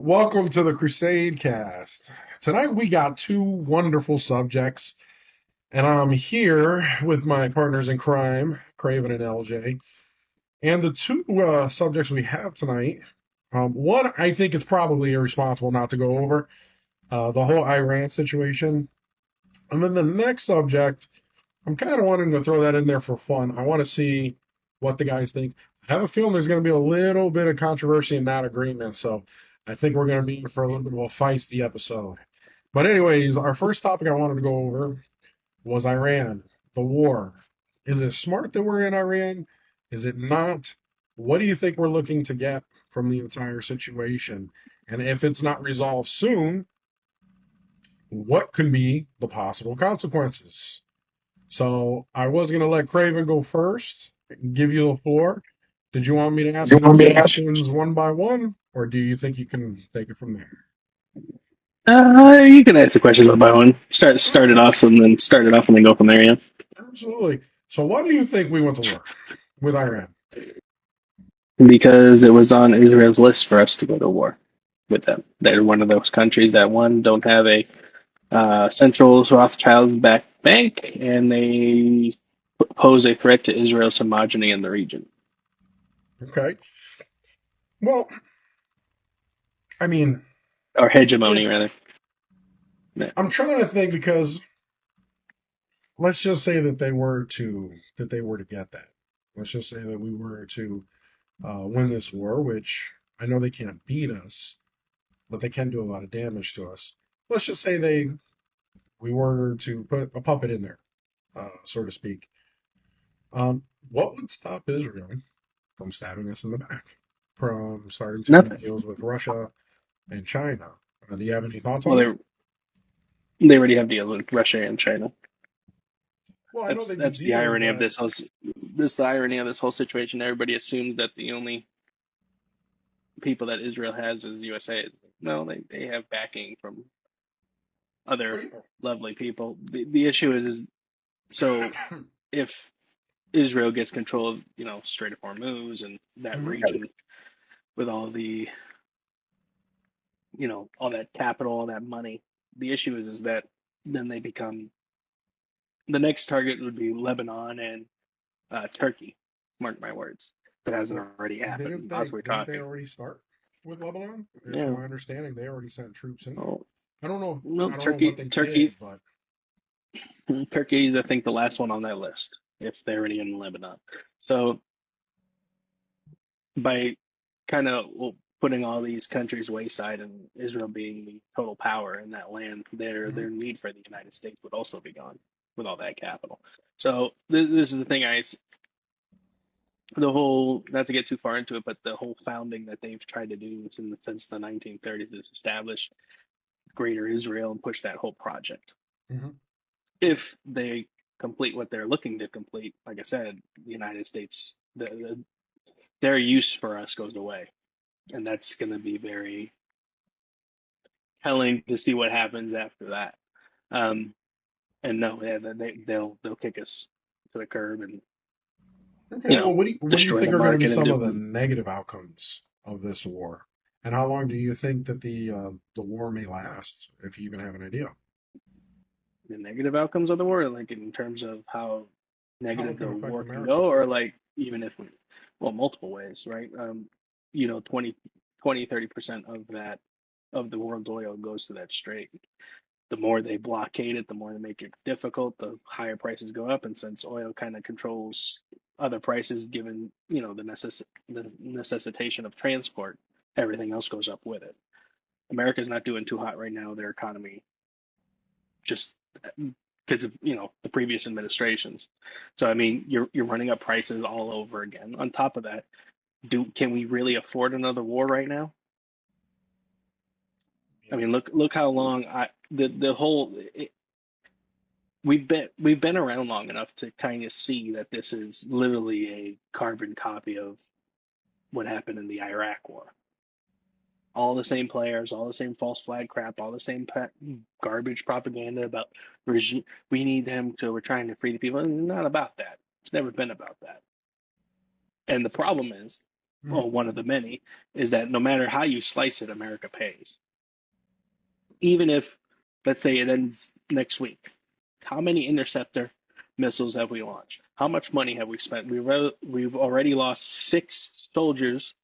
Welcome to the Crusade Cast. Tonight we got two wonderful subjects, and I'm here with my partners in crime, Craven and LJ. And the two subjects we have tonight, one I think it's probably irresponsible not to go over, the whole Iran situation. And then the next subject, I'm kind of wanting to throw that in there for fun. I want to see what the guys think. I have a feeling there's going to be a little bit of controversy and not agreement, so I think we're going to be in for a little bit of a feisty episode. But anyways, our first topic I wanted to go over was Iran, the war. Is it smart that we're in Iran? Is it not? What do you think we're looking to get from the entire situation? And if it's not resolved soon, what could be the possible consequences? So I was going to let Craven go first, give you the floor. Did you want me to You answer want these me to ask? questions one by one, or do you think you can take it from there? You can ask the questions one by one. All Start it right, off and then go from there. Yeah, absolutely. So why do you think we went to war with Iran? because it was on Israel's list for us to go to war with them. They're one of those countries that one don't have a central Rothschild-backed bank, and they pose a threat to Israel's homogeny in the region Okay. Well, I mean, or if hegemony rather. Yeah. I'm trying to think because let's just say that they were to get that. Let's just say that we were to win this war, which I know they can't beat us, but they can do a lot of damage to us. Let's just say we were to put a puppet in there, so to speak. What would stop Israel from stabbing us in the back, from starting to make Nothing. deals with Russia and China? Do you have any thoughts on Well, that? they already have deals with Russia and China. Well, I know That's they do that's the deals, irony of but this whole this the irony of this whole situation. Everybody assumes that the only people that Israel has is USA. No, they have backing from other lovely people. The issue is so if Israel gets control of Strait of Hormuz and that Mhm. region with all that capital, all that money, the issue is that then they become the next target would be Lebanon and Turkey. Mark my words. If it hasn't Well, already happened as we're didn't they talking. already start with Lebanon? From Yeah. my understanding, they already sent troops in there. Well, I well, don't know what Turkey, they Turkey, did, but Turkey is I think the last one on that list. If they're already in Lebanon. So by kind of putting all these countries wayside and Israel being the total power in that land, Mhm. their need for the United States would also be gone with all that capital. So this is the thing the whole, not to get too far into it, but the whole founding that they've tried to do since the 1930s is establish Greater Israel and push that whole project. Mhm. If they complete what they're looking to complete, like I said, the United States, their use for us goes away, and that's going to be very telling to see what happens after that. Um, and no, yeah, they'll kick us to the curb and Okay, well, what do you destroy think the are going to be market and some of the do negative outcomes of this war? And how long do you think that the war may last, if you even have an idea? the negative outcomes of the war, like in terms of how How negative it could the affect war can America? go, or like even if we, well, multiple ways, right? 30% of that of the world's oil goes to that strait. The more they blockade it, the more they make it difficult, the higher prices go up. And since oil kind of controls other prices, given the necessitation of transport, everything else goes up with it. America's not doing too hot right now. Their economy just because of the previous administrations. So I mean, you're running up prices all over again. On top of that, do can we really afford another war right now? I Yeah. mean, look how long the whole we've been around long enough to kind of see that this is literally a carbon copy of what happened in the Iraq War. All the same players, all the same false flag crap, all the same garbage propaganda about regime. We need them to. We're trying to free the people. It's not about that. It's never been about that. And the problem is, Mm, well, one of the many, is that no matter how you slice it, America pays. Even if, let's say, it ends next week, how many interceptor missiles have we launched? How much money have we spent? We've already lost 6 soldiers,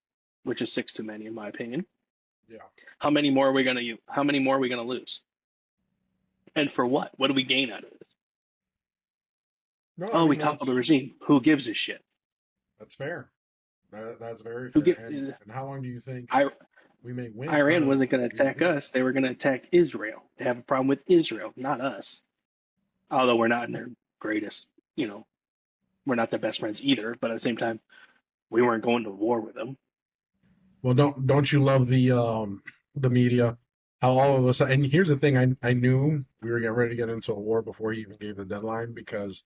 which is six too many in my opinion. yeah. How many more are we gonna use? How many more are we gonna lose? And for what? What do we gain out of this? No, I Oh, we mean toppled the regime. Who gives a shit? that's fair. That's very Who fair. get? And how long do you think I, we may win? Iran wasn't going to We may attack win? us. They were going to attack Israel. They have a problem with Israel, not us. Although we're not in their greatest, you know, we're not their best friends either. But at the same time, we weren't going to war with them. Well, don't you love the media? How all of us and here's the thing, I knew we were getting ready to get into a war before he even gave the deadline because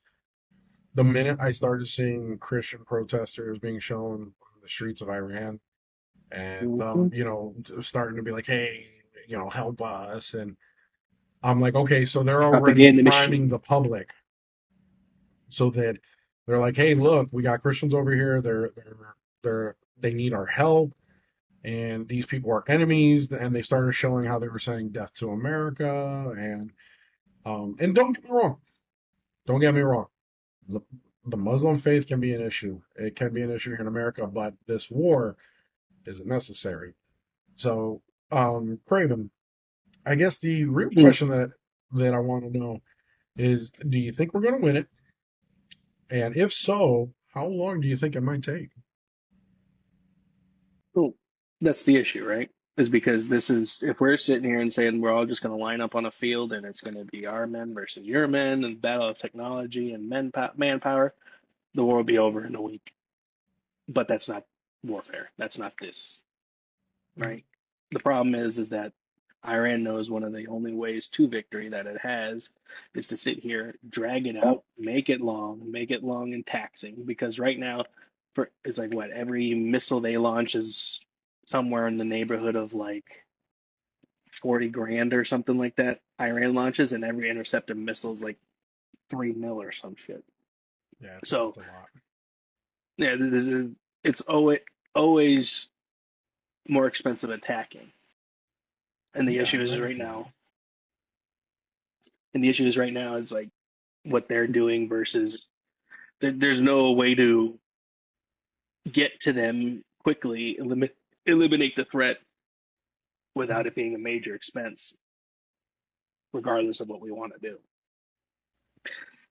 the minute I started seeing Christian protesters being shown on the streets of Iran and Mm-hmm. starting to be like, hey, help us, and I'm like, okay, so they're already Propaganda priming machine. the public so that they're like, hey, look, we got Christians over here. They need our help, and these people are enemies. And they started showing how they were saying death to America, and don't get me wrong, the, the Muslim faith can be an issue. It can be an issue here in America, but this war isn't necessary. So, Craven, I guess the real Mm. question that I want to know is, do you think we're going to win it? And if so, how long do you think it might take? Well, that's the issue, right? Is because this is if we're sitting here and saying we're all just going to line up on a field and it's going to be our men versus your men and battle of technology and manpower, the war will be over in a week. But that's not warfare. That's not this, right? The problem is that Iran knows one of the only ways to victory that it has is to sit here, drag it out, make it long and taxing. Because right now, for it's like what every missile they launch is somewhere in the neighborhood of like 40 grand or something like that. Iran launches, and every interceptor missile is like 3 mil or some shit. Yeah, So it's a lot. yeah, this is it's always more expensive attacking. And the Yeah, issue and is I can right see that. now And the issue is right now is like what they're doing versus there's no way to get to them quickly, eliminate the threat without it being a major expense, regardless of what we want to do.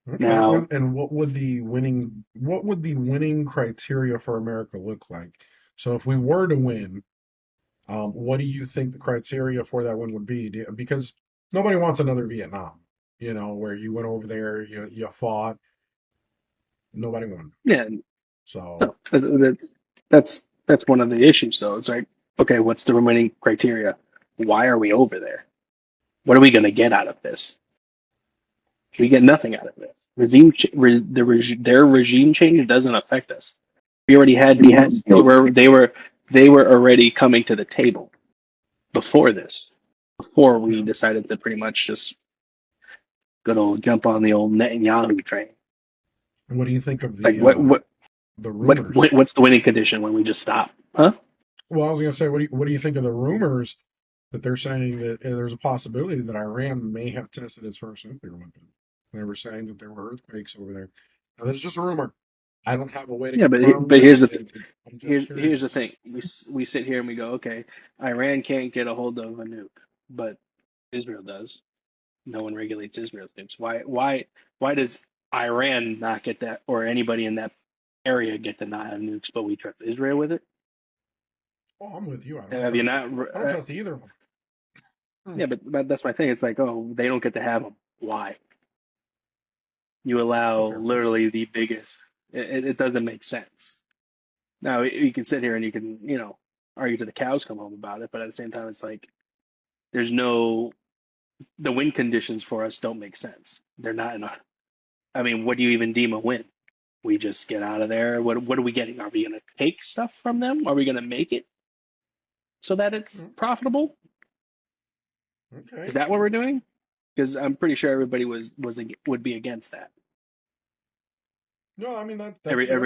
Okay, Now, and what would the winning criteria for America look like? So if we were to win, what do you think the criteria for that win would be? Because nobody wants another Vietnam, where you went over there, you fought, nobody won. yeah, So no, that's one of the issues though. It's like, okay, what's the remaining criteria? Why are we over there? What are we going to get out of this? We get nothing out of this. Their regime change doesn't affect us. We already had deals. They were already coming to the table before this, before we yeah. decided to pretty much just go to jump on the old Netanyahu train. And what do you think of Like the rumors? what's the winning condition when we just stop? Huh? Well, I was going to say, what do you think of the rumors that they're saying that there's a possibility that Iran may have tested its first nuclear weapon? They were saying that there were earthquakes over there. Now, that's just a rumor. I don't have a way to Yeah, confirm but this. I'm just here's the curious. thing. We sit here and we go, okay, Iran can't get a hold of a nuke, but Israel does. No one regulates Israel's nukes. Why does Iran not get that, or anybody in that area get to not have nukes, but we trust Israel with it? Oh, I'm with you. I don't Have you trust. not? I don't trust either of them. Hmm, Yeah, but that's my thing. It's like, oh, they don't get to have them. Why? You that's a allow fair point. literally the biggest. It doesn't make sense. Now you can sit here and you can argue to the cows come home about it, but at the same time, it's like there's no the win conditions for us don't make sense. They're not in a. I mean, what do you even deem a win? We just get out of there. What are we getting? Are we going to take stuff from them? Are we going to make it so that it's Hmm, profitable? Is okay. that what we're doing? Because I'm pretty sure everybody would be against that. No, I mean that's Every fair.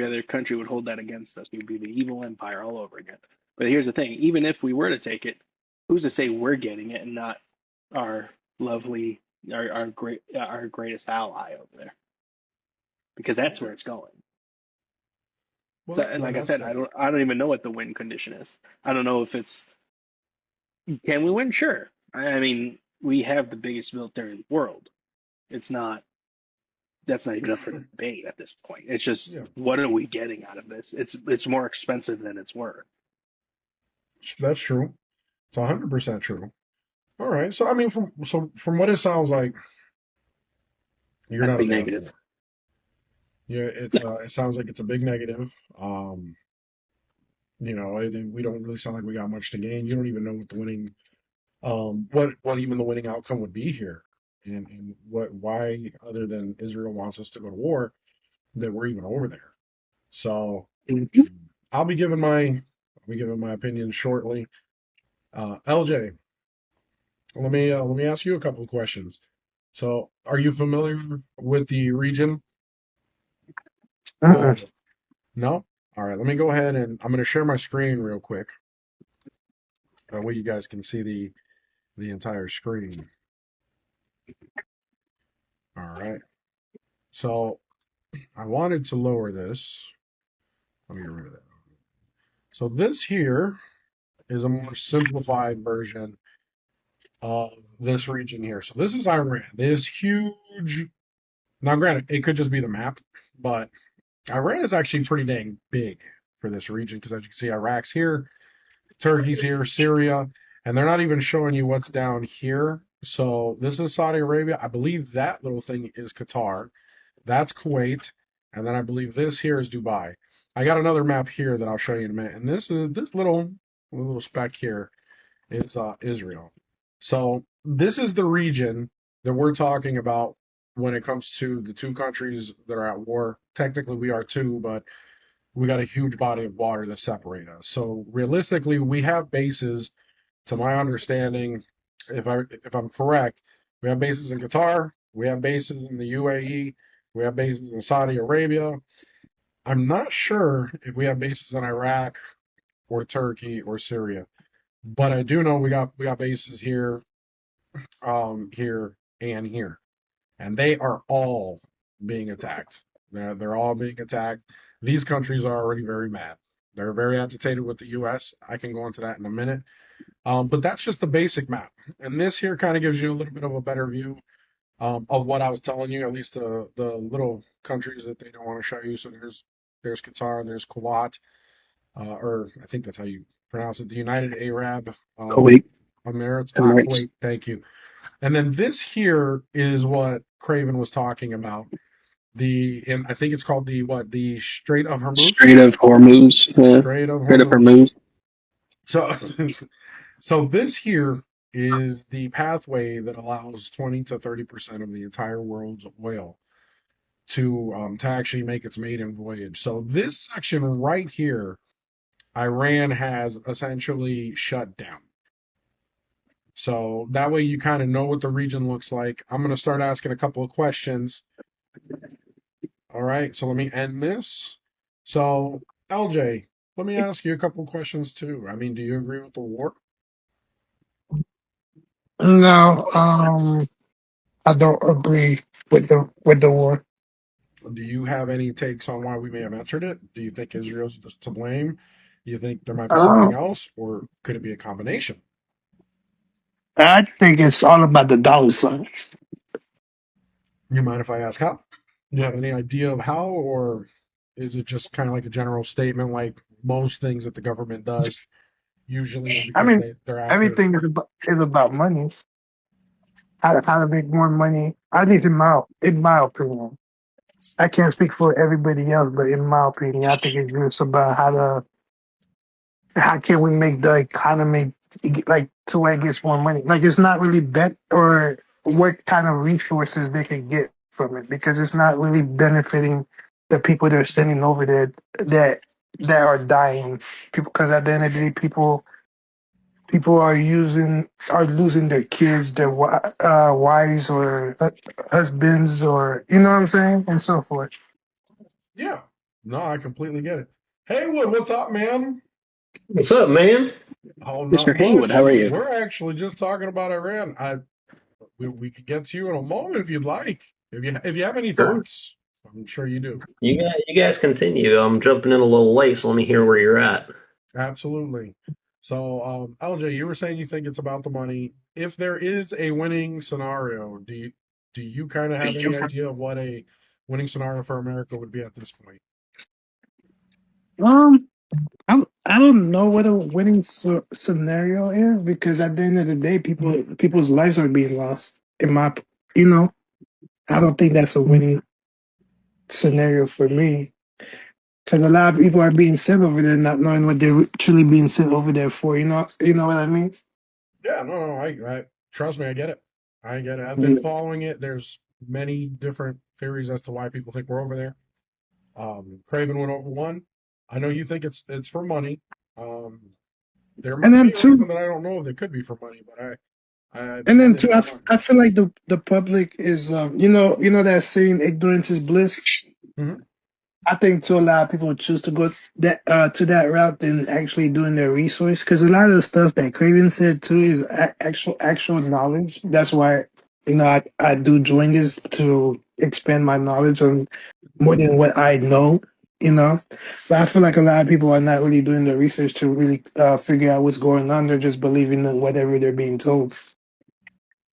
other country would hold that against us. We'd be the evil empire all over again. But here's the thing: even if we were to take it, who's to say we're getting it and not our lovely, our greatest ally over there? Because that's Okay. where it's going. Well, So, and then like I that's said, fair. I don't even know what the win condition is. I don't know if it's can we win? Sure. I mean, we have the biggest military in the world. It's not that's not even up for debate at this point. It's just Yeah, what are we getting out of this? It's more expensive than it's worth. that's true. It's 100% true. All right. So I mean, from what it sounds like, you're That's a not a big fan of negative. war. Yeah, it sounds like it's a big negative. We don't really sound like we got much to gain. You don't even know what the winning what even the winning outcome would be here, and what why other than Israel wants us to go to war that we're even over there. So Mhm. I'll be giving my opinion shortly. LJ, let me ask you a couple of questions. So, are you familiar with the region? Uh-uh. No? All right, let me go ahead and I'm going to share my screen real quick. That way you guys can see the entire screen. All right. So, I wanted to lower this. Let me get rid of that. So, this here is a more simplified version of this region here. So, this is Iran. This huge. Now, granted, it could just be the map, but Iran is actually pretty dang big for this region because as you can see, Iraq's here, Turkey's here, Syria, and they're not even showing you what's down here. So this is Saudi Arabia. I believe that little thing is Qatar. That's Kuwait, and then I believe this here is Dubai. I got another map here that I'll show you in a minute, and this is this little speck here is Israel. So this is the region that we're talking about when it comes to the two countries that are at war. Technically, we are two, but we got a huge body of water that separate us. So realistically, we have bases, to my understanding, if I'm correct, we have bases in Qatar, we have bases in the UAE, we have bases in Saudi Arabia. I'm not sure if we have bases in Iraq or Turkey or Syria, but I do know we got bases here and here, and they are all being attacked. They're all being attacked. These countries are already very mad. They're very agitated with the U.S. I can go into that in a minute. But that's just the basic map. And this here kind of gives you a little bit of a better view of what I was telling you, at least the little countries that they don't want to show you. So there's Qatar, there's Kuwait, or I think that's how you pronounce it, the United Arab Kuwait, Emirates. Emirates, Kuwait, thank you. And then this here is what Craven was talking about. And I think it's called the Strait of Hormuz. Strait of Hormuz, Strait of Strait of Hormuz. Hormuz. So, so this here is the pathway that allows 20 to 30% of the entire world's oil to actually make its maiden voyage. So this section right here, Iran has essentially shut down. So that way you kind of know what the region looks like. I'm going to start asking a couple of questions. All right, so let me end this. So, LJ, let me ask you a couple of questions too. I mean, do you agree with the war? No, I don't agree with the war. Do you have any takes on why we may have entered it? Do you think Israel's to blame? Do you think there might be something Um, else, or could it be a combination? I think it's all about the dollar sign. You mind if I ask how? Do you have any idea of how, or is it just kind of like a general statement, like most things that the government does usually is I because mean, they're after? everything is about money. How to make more money. I think in my opinion. I can't speak for everybody else, but in my opinion, I think it's just about how can we make the economy like to where it gets more money. Like it's not really bet or what kind of resources they can get from it because it's not really benefiting the people that are sending over there that that are dying. People, because at the end of the day, people are losing their kids, their wives or husbands or you know what I'm saying, and so forth. Yeah. No, I completely get it. Haywood, what's up, man? What's up, man? Oh, Mr. not Haywood, much. how are you? We're actually just talking about Iran. We could get to you in a moment if you'd like. If you have any Sure. thoughts, I'm sure you do. You guys continue. I'm jumping in a little late, so let me hear where you're at. Absolutely. So, LJ, you were saying you think it's about the money. If there is a winning scenario, do you kind of have any idea of what a winning scenario for America would be at this point? Um, I don't know what a winning scenario is because at the end of the day, people's lives are being lost. In my, you know, I don't think that's a winning scenario for me because a lot of people are being sent over there not knowing what they're truly being sent over there for. You know what I mean? Yeah, no, no, I trust me, I get it. I get it. I've been Yeah. following it. There's many different theories as to why people think we're over there. Craven went over one. I know you think it's for money. Um, there And might then be a reason too, that I don't know if it could be for money, but and that then is too, for money. I feel like the public is, you know that saying, ignorance is bliss. Hmm. I think to a lot of people choose to go that to that route than actually doing their research because a lot of the stuff that Craven said too is actual knowledge. That's why I do join this to expand my knowledge on more than what I know. You know, but I feel like a lot of people are not really doing the research to really figure out what's going on. They're just believing in whatever they're being told.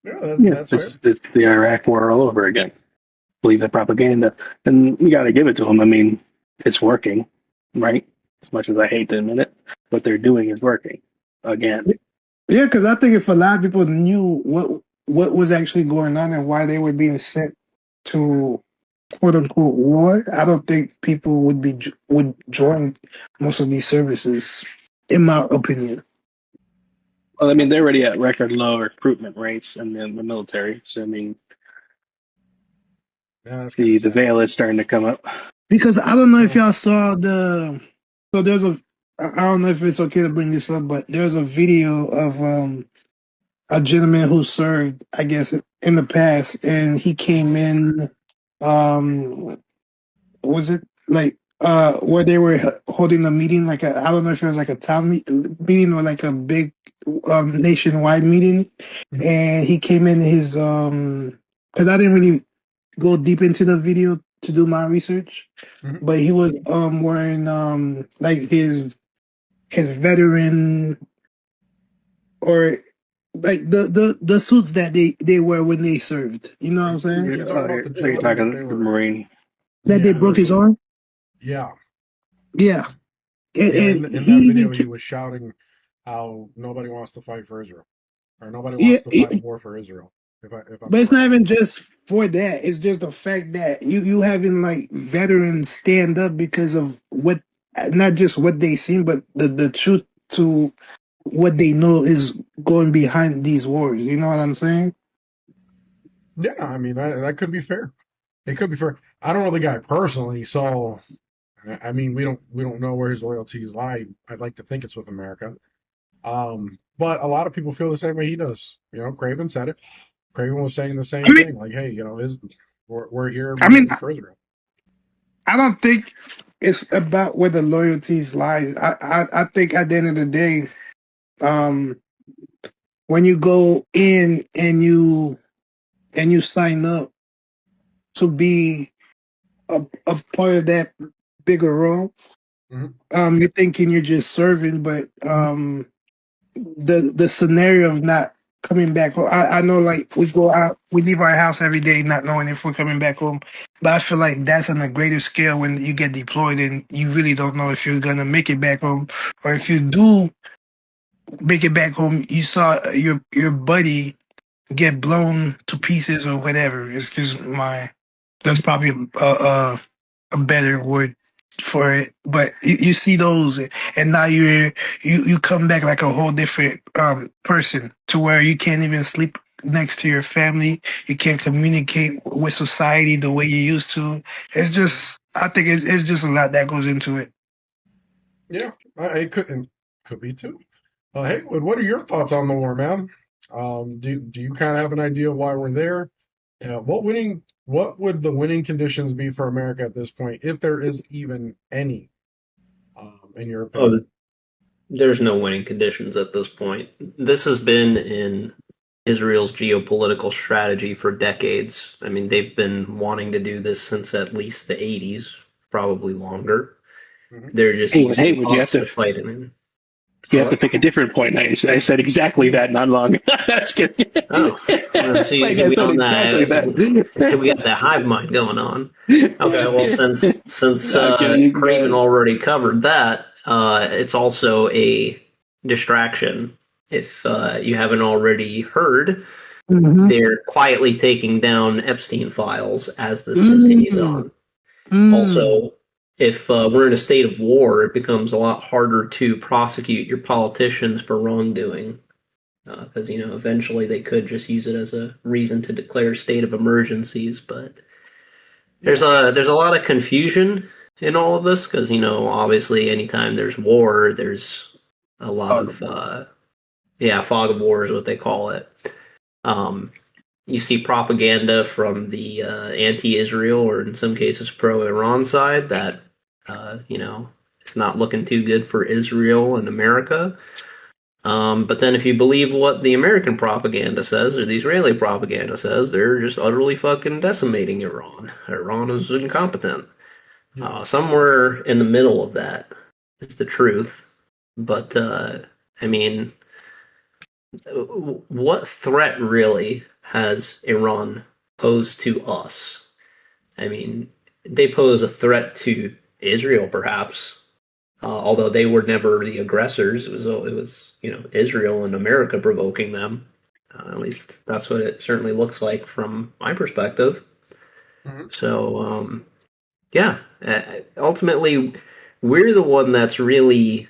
Yeah, Yeah, that's fair. it's the Iraq War all over again. Believe the propaganda, and you got to give it to them. I mean, it's working, right? As much as I hate to admit it, what they're doing is working again. Yeah, because I think if a lot of people knew what was actually going on and why they were being sent to quote unquote war, I don't think people would join most of these services, in my opinion. Well, I mean, they're already at record low recruitment rates in the military. So I mean, Yeah, that's kind of the sad. veil is starting to come up. Because I don't know if Well, y'all saw so there's I don't know if it's okay to bring this up, but there's a video of a gentleman who served, I guess, in the past, and he came in. Um, was it like where they were holding a meeting, like I don't know if it was like a meeting or like a big nationwide meeting, mhm, and he came in his because I didn't really go deep into the video to do my research, mhm. but he was wearing like his veteran or like the suits that they wear when they served. You know what Are, I'm saying? are you talking about the Are you gentleman that they talking the were? Marine? That they Yeah, broke that's his what. arm. Yeah, Yeah, yeah. and In he that even video, he was shouting how nobody wants to fight for Israel, or nobody wants to yeah, fight a war for Israel. If I'm but it's not correct. even just for that. It's just the fact that you having like veterans stand up because of what, not just what they seen, but the truth to what they know is going behind these wars. You know what I'm saying? Yeah, I mean that could be fair. It could be fair. I don't know the guy personally, so I mean we don't know where his loyalties lie. I'd like to think it's with America. But a lot of people feel the same way he does. Craven said it. Craven was saying the I same mean, thing. Like, hey, we're here I mean, mainly for Israel. I don't think it's about where the loyalties lies. I think at the end of the day, um, when you go in and you sign up to be a part of that bigger role, Hmm. you're thinking you're just serving, but the scenario of not coming back home. I know, like we go out, we leave our house every day, not knowing if we're coming back home. But I feel like that's on a greater scale when you get deployed and you really don't know if you're gonna make it back home, or if you do make it back home, you saw your buddy get blown to pieces or whatever. It's just that's probably a better word for it. But you see those, and now you come back like a whole different person to where you can't even sleep next to your family. You can't communicate with society the way you used to. It's just, I think it's just a lot that goes into it. Yeah, it could be too. Hey, what are your thoughts on the war, man? Do you kind of have an idea of why we're there? Yeah, what would the winning conditions be for America at this point, if there is even any, in your opinion? Oh, there's no winning conditions at this point. This has been in Israel's geopolitical strategy for decades. I mean, they've been wanting to do this since at least the 80s, probably longer. Hmm. They're just using Haywood, us to fight it in. you Oh, have to what? pick a different point. I said exactly that not long. That's kidding. Oh, It's like see, I we said on exactly that. We that. got that hive mind going on. Okay, well, since I'm kidding. You can go Craven ahead. already covered that, it's also a distraction. If you haven't already heard, Mm-hmm. they're quietly taking down Epstein files as this continues Mm. on. Mm. Also, if we're in a state of war, it becomes a lot harder to prosecute your politicians for wrongdoing because eventually they could just use it as a reason to declare state of emergencies. But there's Yeah. a lot of confusion in all of this because obviously anytime there's war, there's a lot Fog of of war. fog of war is what they call it. Um, you see propaganda from the anti-Israel or in some cases pro-Iran side that it's not looking too good for Israel and America. But then if you believe what the American propaganda says or the Israeli propaganda says, they're just utterly fucking decimating Iran. Iran is incompetent. Yeah. Somewhere in the middle of that is the truth. But, I mean, what threat really has Iran posed to us? I mean, they pose a threat to Israel, perhaps, although they were never the aggressors. It was Israel and America provoking them. At least that's what it certainly looks like from my perspective. Hmm. So yeah, ultimately we're the one that's really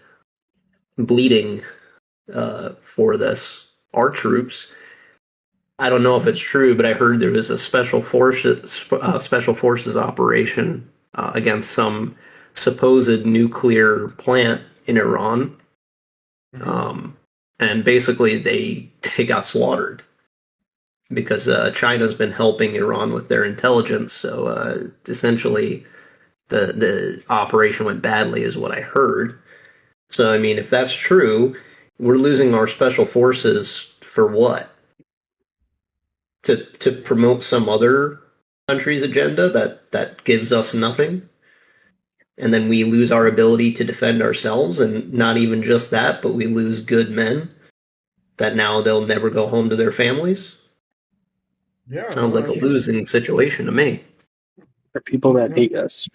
bleeding for this. Our troops. I don't know if it's true, but I heard there was a special forces operation against some supposed nuclear plant in Iran. Hmm. Um, and basically they got slaughtered because China's been helping Iran with their intelligence. So essentially, the operation went badly, is what I heard. So I mean, if that's true, we're losing our special forces for what? To promote some other country's agenda that gives us nothing, and then we lose our ability to defend ourselves, and not even just that, but we lose good men that now they'll never go home to their families. Yeah. Sounds No, like a that's true. losing situation to me. For people that No, hate us.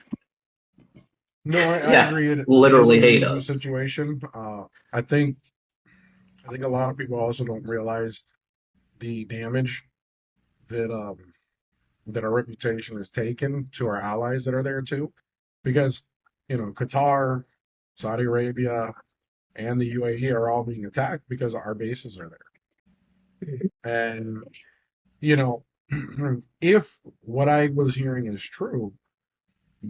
no, I Yeah, agree. It is a literally hate lose-lose us. situation. I think a lot of people also don't realize the damage that our reputation has taken to our allies that are there too, because Qatar, Saudi Arabia, and the UAE are all being attacked because our bases are there. And you know, if what I was hearing is true,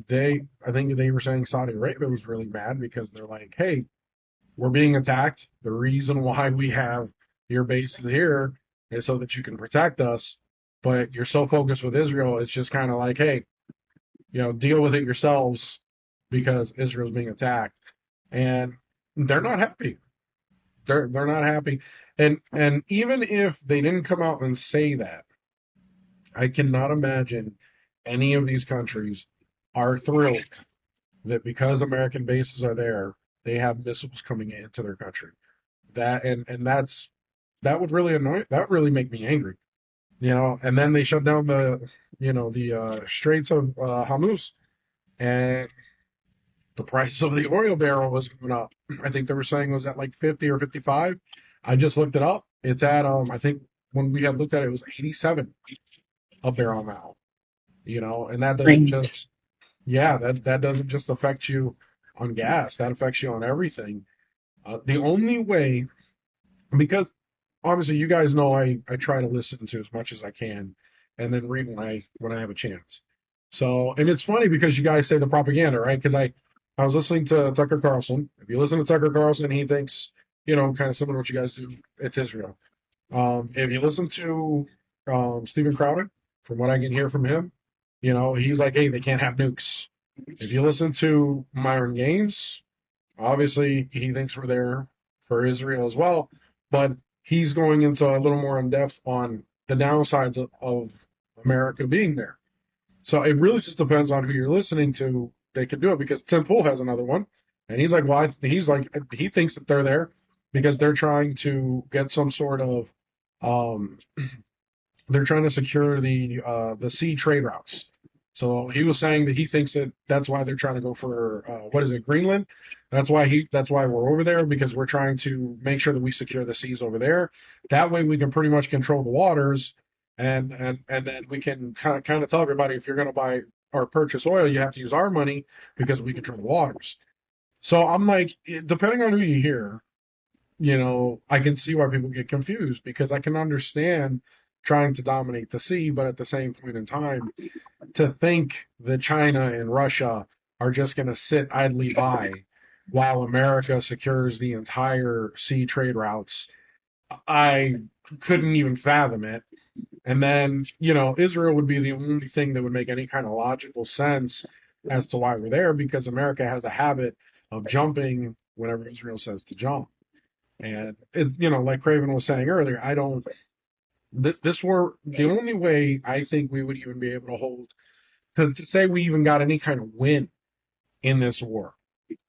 I think they were saying Saudi Arabia was really mad because they're like, hey, we're being attacked. The reason why we have your bases here is so that you can protect us. But you're so focused with Israel, it's just kind of like, hey, deal with it yourselves because Israel's being attacked. And they're not happy. They're not happy. And even if they didn't come out and say that, I cannot imagine any of these countries are thrilled that because American bases are there, they have missiles coming into their country. That would really really make me angry. And then they shut down the Straits of Hormuz, and the price of the oil barrel was going up. I think they were saying it was at like 50 or 55. I just looked it up. It's at I think when we had looked at it, it was 87 a barrel now. And that doesn't Right. just yeah, that doesn't just affect you on gas. That affects you on everything. The only way, because obviously you guys know I try to listen to as much as I can, and then read when I have a chance. So, and it's funny because you guys say the propaganda, right? Because I was listening to Tucker Carlson. If you listen to Tucker Carlson, he thinks kind of similar to what you guys do. It's Israel. If you listen to Steven Crowder, from what I can hear from him. He's like, hey, they can't have nukes. If you listen to Myron Gaines, obviously he thinks we're there for Israel as well, but he's going into a little more in depth on the downsides of America being there. So it really just depends on who you're listening to. They can do it because Tim Pool has another one, and he's like, well, he thinks that they're there because they're trying to get some sort of, um, they're trying to secure the sea trade routes. So he was saying that he thinks that that's why they're trying to go for what is it, Greenland? That's why we're over there because we're trying to make sure that we secure the seas over there. That way we can pretty much control the waters, and then we can kind of tell everybody if you're going to buy or purchase oil, you have to use our money because we control the waters. So I'm like, depending on who you hear, I can see why people get confused because I can understand trying to dominate the sea, but at the same point in time, to think that China and Russia are just going to sit idly by while America secures the entire sea trade routes, I couldn't even fathom it. And then, Israel would be the only thing that would make any kind of logical sense as to why we're there because America has a habit of jumping whenever Israel says to jump. And like Craven was saying earlier, I don't. This were the only way I think we would even be able to hold to say we even got any kind of win in this war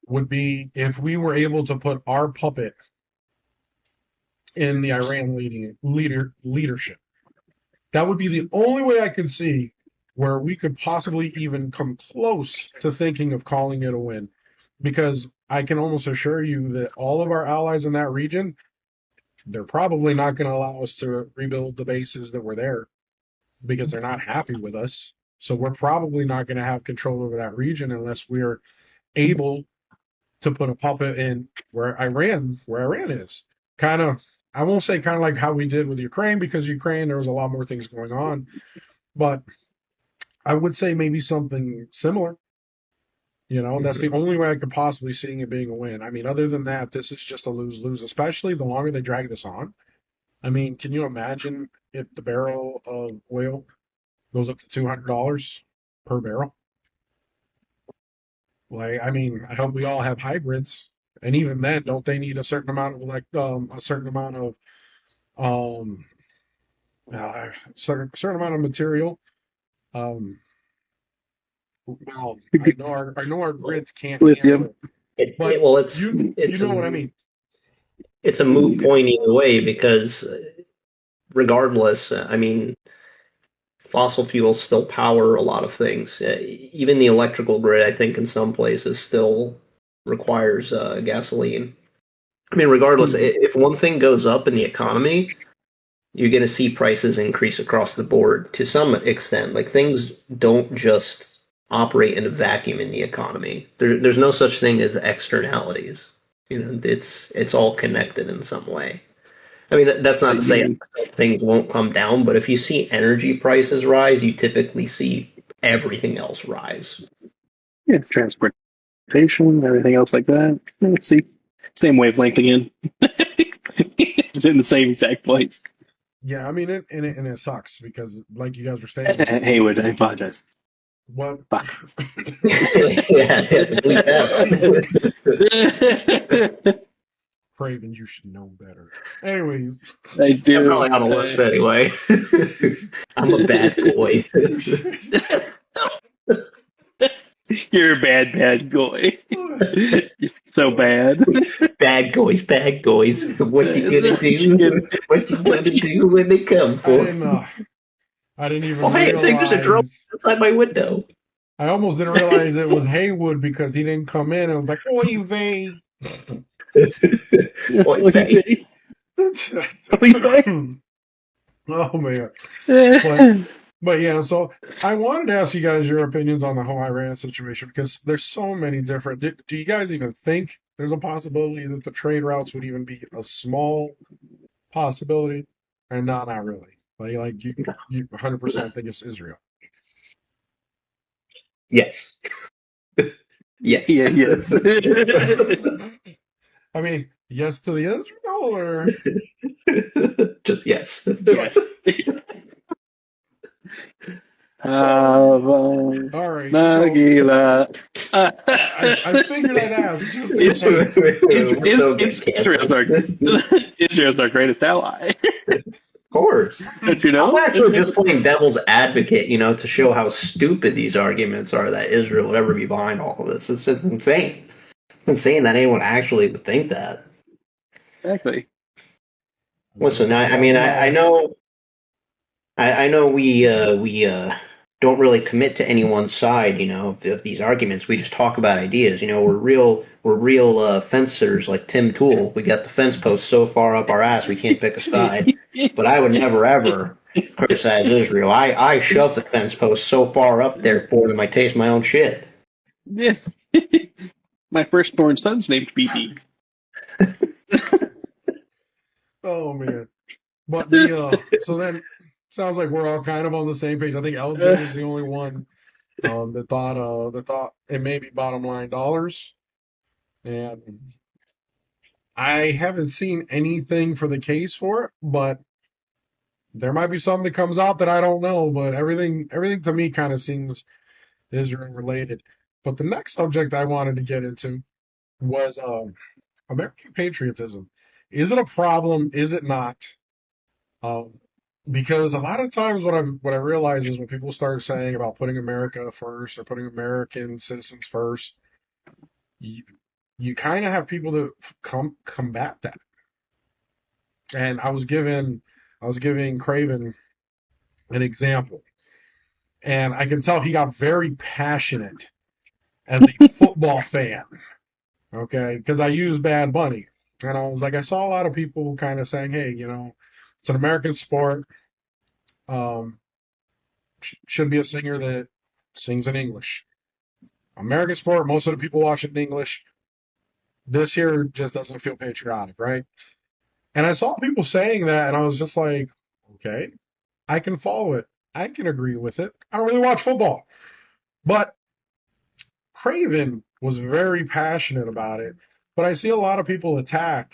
would be if we were able to put our puppet in the Iran leadership. That would be the only way I could see where we could possibly even come close to thinking of calling it a win, because I can almost assure you that all of our allies in that region, they're probably not going to allow us to rebuild the bases that were there because they're not happy with us. So we're probably not going to have control over that region unless we're able to put a puppet in where Iran is. Kind of, I won't say kind of like how we did with Ukraine, because Ukraine, there was a lot more things going on, but I would say maybe something similar. That's the only way I could possibly see it being a win. I mean, other than that, this is just a lose-lose, especially the longer they drag this on. I mean, can you imagine if the barrel of oil goes up to $200 per barrel? Like, I mean, I hope we all have hybrids, and even then, don't they need a certain amount of um, certain amount of material? Um, well, I know our grids can't handle Lithium. it, but Well, you know what I mean. it's a moot point either way because regardless, I mean, fossil fuels still power a lot of things. Even the electrical grid, I think, in some places still requires gasoline. I mean, regardless, if one thing goes up in the economy, you're going to see prices increase across the board to some extent. Like things don't just operate in a vacuum in the economy. There's no such thing as externalities. It's all connected in some way. I mean, that's not to say things won't come down, but if you see energy prices rise, you typically see everything else rise. Yeah, transportation, everything else like that. See, same wavelength again. It's in the same exact place. Yeah, I mean, and it sucks because, like you guys were saying, it's Haywood, I apologize. what. Fuck. Yeah, bleep that. Craven, you should know better. Anyways, I I'm do. probably on the list anyway. I'm a bad boy. You're a bad boy. You're so bad. Bad boys, bad boys. What you gonna do? What you gonna do when they come I for? didn't. I didn't Oh, even hey, I think there's a drone realize. outside my window. I almost didn't realize it was Haywood because he didn't come in. I was like, "Oy vey." Oy What do you vey. say? What do you say? Oh man, but yeah. So I wanted to ask you guys your opinions on the whole Iran situation because there's so many different. Do you guys even think there's a possibility that the trade routes would even be a small possibility, or not really? Like you 100% think it's Israel. Yes. Yes. Yeah, yes. I mean, yes to the Israel, or Just yes. Yes. Hava All right, so Nagila. I figured I'd ask just in case. We're so getting Israel's canceled. our Israel's our greatest ally. Of course. Don't you I'm know? actually just playing devil's advocate, to show how stupid these arguments are that Israel would ever be behind all of this. It's just insane. It's insane that anyone actually would think that. Exactly. Listen, I Well, mean, I no. know I know we don't really commit to anyone's side, of these arguments. We just talk about ideas. We're real fencers like Tim Tool. We got the fence post so far up our ass we can't pick a side. But I would never ever criticize Israel. I shove the fence post so far up there for them I taste my own shit. Yeah. My firstborn son's named BB. Oh man. But so then sounds like we're all kind of on the same page. I think LJ was the only one that thought it may be bottom line dollars. And I haven't seen anything for the case for it, but there might be something that comes out that I don't know. But everything to me kind of seems Israel related. But the next subject I wanted to get into was American patriotism. Is it a problem? Is it not? Um, because a lot of times what I realize is when people start saying about putting America first or putting American citizens first, you, you kind of have people that combat that. And I was giving Craven an example, and I can tell he got very passionate as a football fan. Okay, because I use Bad Bunny, and I was like, I saw a lot of people kind of saying, hey, it's an American sport. Um, should be a singer that sings in English. American sport, most of the people watch it in English. This here just doesn't feel patriotic, right? And I saw people saying that, and I was just like, okay, I can follow it. I can agree with it. I don't really watch football. But Craven was very passionate about it. But I see a lot of people attack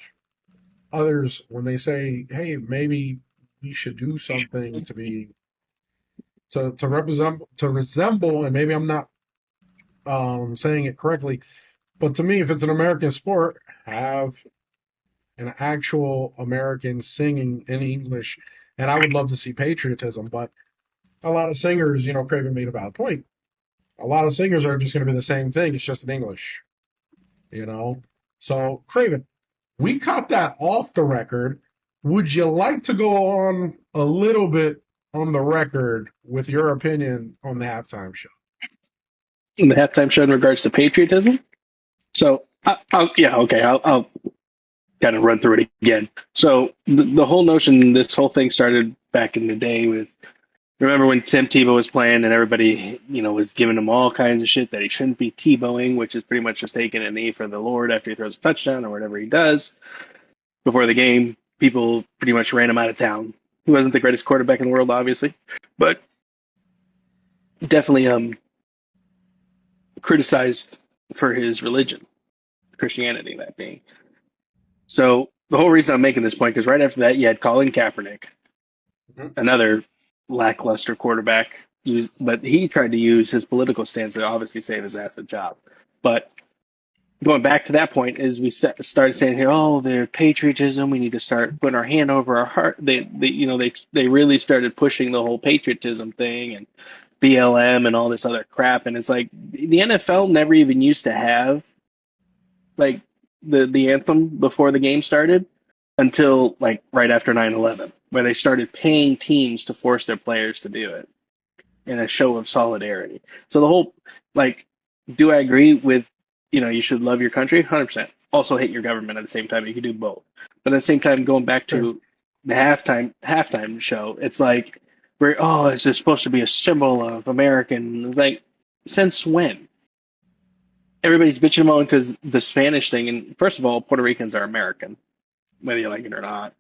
others when they say, hey, maybe we should do something to resemble, and maybe I'm not saying it correctly, but to me, if it's an American sport, have an actual American singing in English. And I would love to see patriotism, but a lot of singers, Craven made a valid point. A lot of singers are just going to be the same thing. It's just in English, you know? So, Craven, we cut that off the record. Would you like to go on a little bit on the record with your opinion on the halftime show? In the halftime show in regards to patriotism. So, yeah, okay, I'll kind of run through it again. So, the whole notion, this whole thing started back in the day with, remember when Tim Tebow was playing and everybody, was giving him all kinds of shit that he shouldn't be Tebowing, which is pretty much just taking a knee for the Lord after he throws a touchdown or whatever he does. Before the game, people pretty much ran him out of town. He wasn't the greatest quarterback in the world, obviously, but definitely criticized for his religion, Christianity, that being. So the whole reason I'm making this point, because right after that, you had Colin Kaepernick, Mhm. another lackluster quarterback, but he tried to use his political stance to obviously save his ass a job. But going back to that point, is we started saying here, oh, their patriotism. We need to start putting our hand over our heart. They really started pushing the whole patriotism thing and BLM and all this other crap. And it's like the NFL never even used to have like the anthem before the game started until like right after 9/11, where they started paying teams to force their players to do it in a show of solidarity. So the whole, like, do I agree with, you should love your country? 100%. Also hate your government at the same time. You can do both. But at the same time, going back Sure. to the halftime show, it's like, is this supposed to be a symbol of American? It's like, since when? Everybody's bitching about it because the Spanish thing, and first of all, Puerto Ricans are American, whether you like it or not.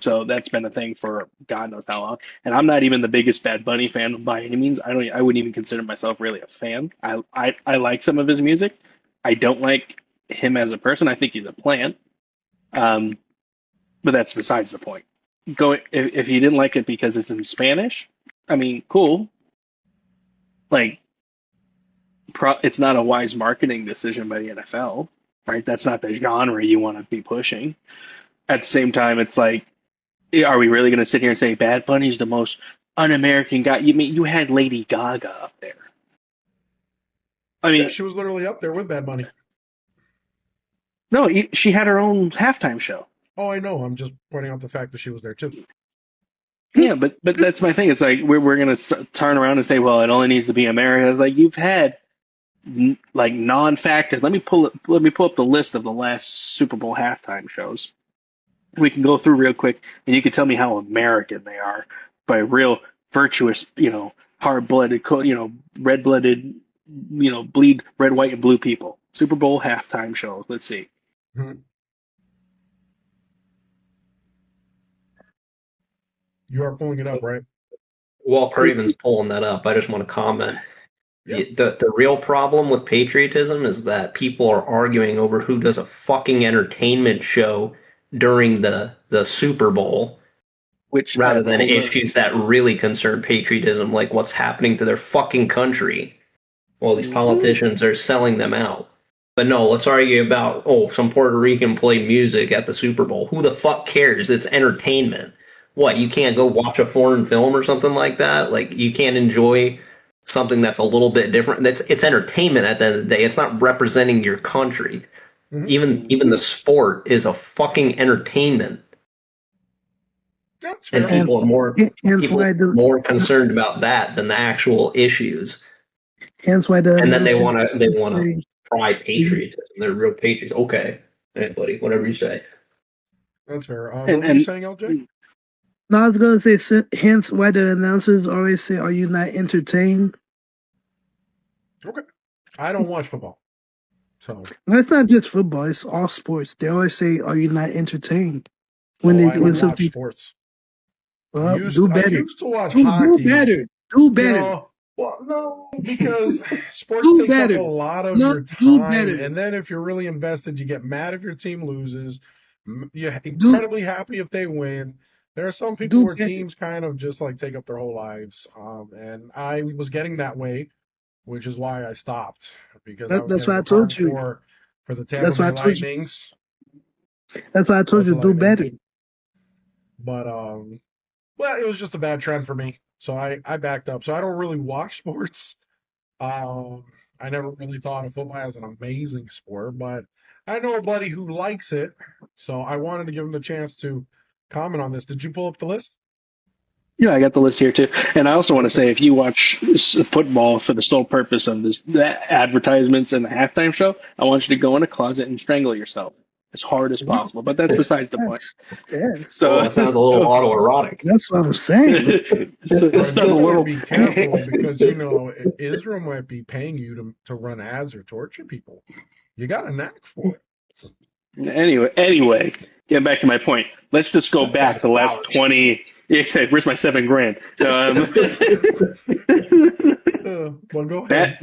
So that's been a thing for God knows how long. And I'm not even the biggest Bad Bunny fan by any means. I wouldn't even consider myself really a fan. I like some of his music. I don't like him as a person. I think he's a plant. Um, but that's besides the point. If you didn't like it because it's in Spanish, I mean, cool. like it's not a wise marketing decision by the NFL, right? That's not the genre you want to be pushing. At the same time, it's like, are we really going to sit here and say Bad Bunny's the most un-American guy? You mean you had Lady Gaga up there? I Yeah, mean, she was literally up there with Bad Bunny. no, she had her own halftime show. Oh, I know. I'm just pointing out the fact that she was there too. Yeah, but that's my thing. It's like we're going to turn around and say, well, it only needs to be America. It's like you've had like non-factors. Let me pull up the list of the last Super Bowl halftime shows. We can go through real quick, and you can tell me how American they are by real virtuous, hard-blooded, red-blooded, bleed red, white, and blue people. Super Bowl halftime shows. Let's see. Mhm. You are pulling it up, right? While Craven's pulling that up, I just want to comment. Yeah. The real problem with patriotism is that people are arguing over who does a fucking entertainment show during the Super Bowl Which rather than all the issues that really concern patriotism, like what's happening to their fucking country. Well, these politicians are selling them out. But no, let's argue about, some Puerto Rican play music at the Super Bowl. Who the fuck cares? It's entertainment. What, you can't go watch a foreign film or something like that? Like, you can't enjoy something that's a little bit different? It's entertainment at the end of the day. It's not representing your country. Mm-hmm. Even the sport is a fucking entertainment. That's And fair. Hence, hence people why are the more concerned about that than the actual issues. hence why the And then they announcers wanna say, pry patriotism. They're real patriots. Okay, hey, buddy, whatever you say. That's fair. What and were you saying, LJ? no, I was gonna say hence why the announcers always say, "Are you not entertained?" Okay. I don't watch football, so And it's not just football; it's all sports. They always say, "Are you not entertained?" I When don't watch something, sports. well, do I better, used to watch do hockey. better, do better, Well, no, because sports do takes up a better, lot of no, your do time, better, and then if you're really invested, you get mad if your team loses. You're do incredibly happy if they win. There are some people do where better. teams kind of just like take up their whole lives, and I was getting that way, which is why I stopped because I was That's getting why I told disheartened you. for the Tampa That's why Bay I told you. Lightnings, That's why I told but you the do better. Lightnings. But well, it was just a bad trend for me, so I backed up. So I don't really watch sports. Um, I never really thought of football as an amazing sport, but I know a buddy who likes it, so I wanted to give him the chance to comment on this. Did you pull up the list? Yeah, I got the list here too. And I also want to Okay. say, if you watch football for the sole purpose of the advertisements and the halftime show, I want you to go in a closet and strangle yourself as hard as You, possible. But that's besides the point. that's yeah. Oh, So, that sounds a little so, autoerotic. That's what I'm saying. But start you a better little. be careful because Israel might be paying you to run ads or torture people. You got a knack for it. Anyway, get back to my point. Let's just go back to the last Ouch. 20. Yeah, exactly. Where's my $7,000? Well, go ahead.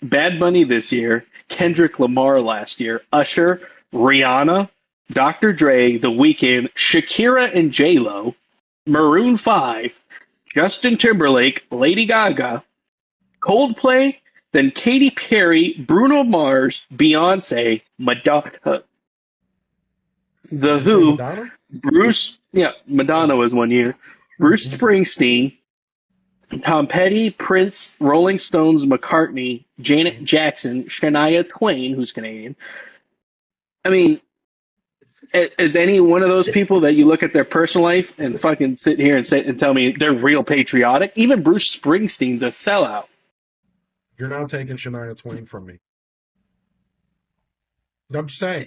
Bad Bunny this year, Kendrick Lamar last year, Usher, Rihanna, Dr. Dre, The Weeknd, Shakira and J Lo, Maroon 5, Justin Timberlake, Lady Gaga, Coldplay, then Katy Perry, Bruno Mars, Beyonce, Madonna, The Did you say Who, Madonna? Madonna was one year, Bruce Mm-hmm. Springsteen, Tom Petty, Prince, Rolling Stones, McCartney, Janet Jackson, Shania Twain, who's Canadian. I mean, is any one of those people that you look at their personal life and fucking sit here and say and tell me they're real patriotic? Even Bruce Springsteen's a sellout. You're now taking Shania Twain from me. I'm just saying.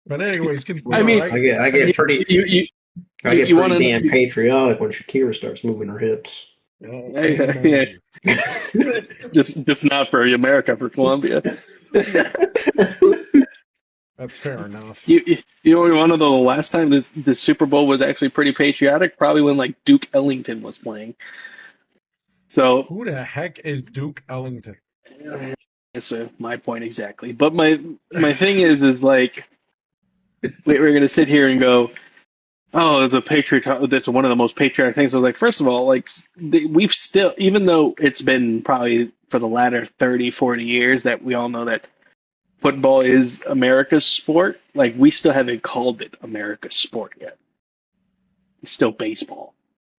But anyways, I no, mean, I you get pretty you I get you want pretty damn to? patriotic when Shakira starts moving her hips. Yeah, amen. just not for America, for Colombia. That's fair enough. You want to know the last time the Super Bowl was actually pretty patriotic? Probably when like Duke Ellington was playing. So Who the heck is Duke Ellington? that's my point exactly. But my thing is like we're gonna sit here and go. Oh, the patriot. That's one of the most patriotic things. I was like, first of all, like we've still, even though it's been probably for the latter 30, 40 years that we all know that football is America's sport, like we still haven't called it America's sport yet. It's still baseball,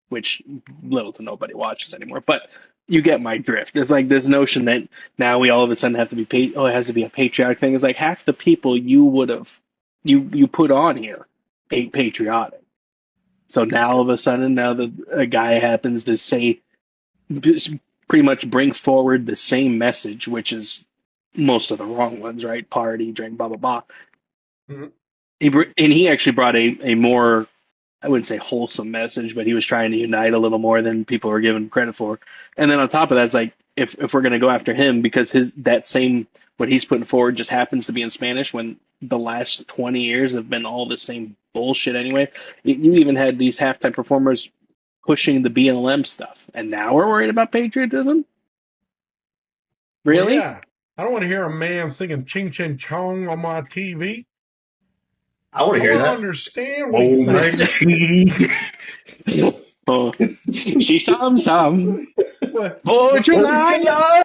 which little to nobody watches anymore. But you get my drift. It's like this notion that now we all of a sudden have to be it has to be a patriotic thing. It's like half the people you would have you put on here ain't patriotic. So now all of a sudden, now that a guy happens to say, pretty much bring forward the same message, which is most of the wrong ones, right? Party, drink, blah blah blah. Mhm. And he actually brought a more, I wouldn't say wholesome message, but he was trying to unite a little more than people were giving credit for. And then on top of that, it's like if we're gonna go after him because his that same what he's putting forward just happens to be in Spanish when the last 20 years have been all the same bullshit anyway. You even had these halftime performers pushing the BLM stuff, and now we're worried about patriotism? Well, Really? yeah. I don't want to hear a man singing Ching Ching Chong on my TV. I want I to hear want to that. understand what he's Oh, saying. my she. Oh, she some. But, Oh, but, July. but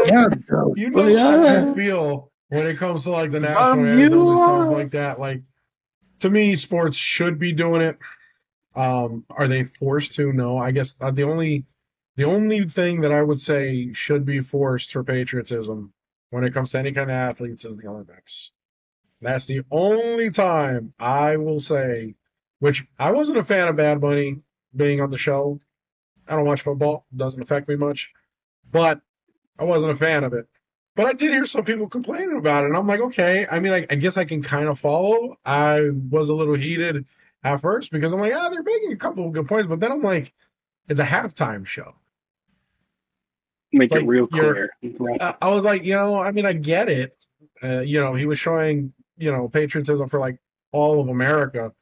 Yeah, though. you Oh, know how I yeah. feel when it comes to like the national From anthem and stuff you. like that. Like to me, sports should be doing it. Are they forced to? No. I guess the only thing that I would say should be forced for patriotism when it comes to any kind of athletes is the Olympics. That's the only time I will say, which I wasn't a fan of Bad Bunny being on the show. I don't watch football, doesn't affect me much, but I wasn't a fan of it. But I did hear some people complaining about it, and I'm like, okay. I mean, I guess I can kind of follow. I was a little heated at first because I'm like, they're making a couple of good points, but then I'm like, it's a halftime show. It's Make it like real you're. clear. Right. I was like, I mean, I get it. He was showing, patriotism for like all of America,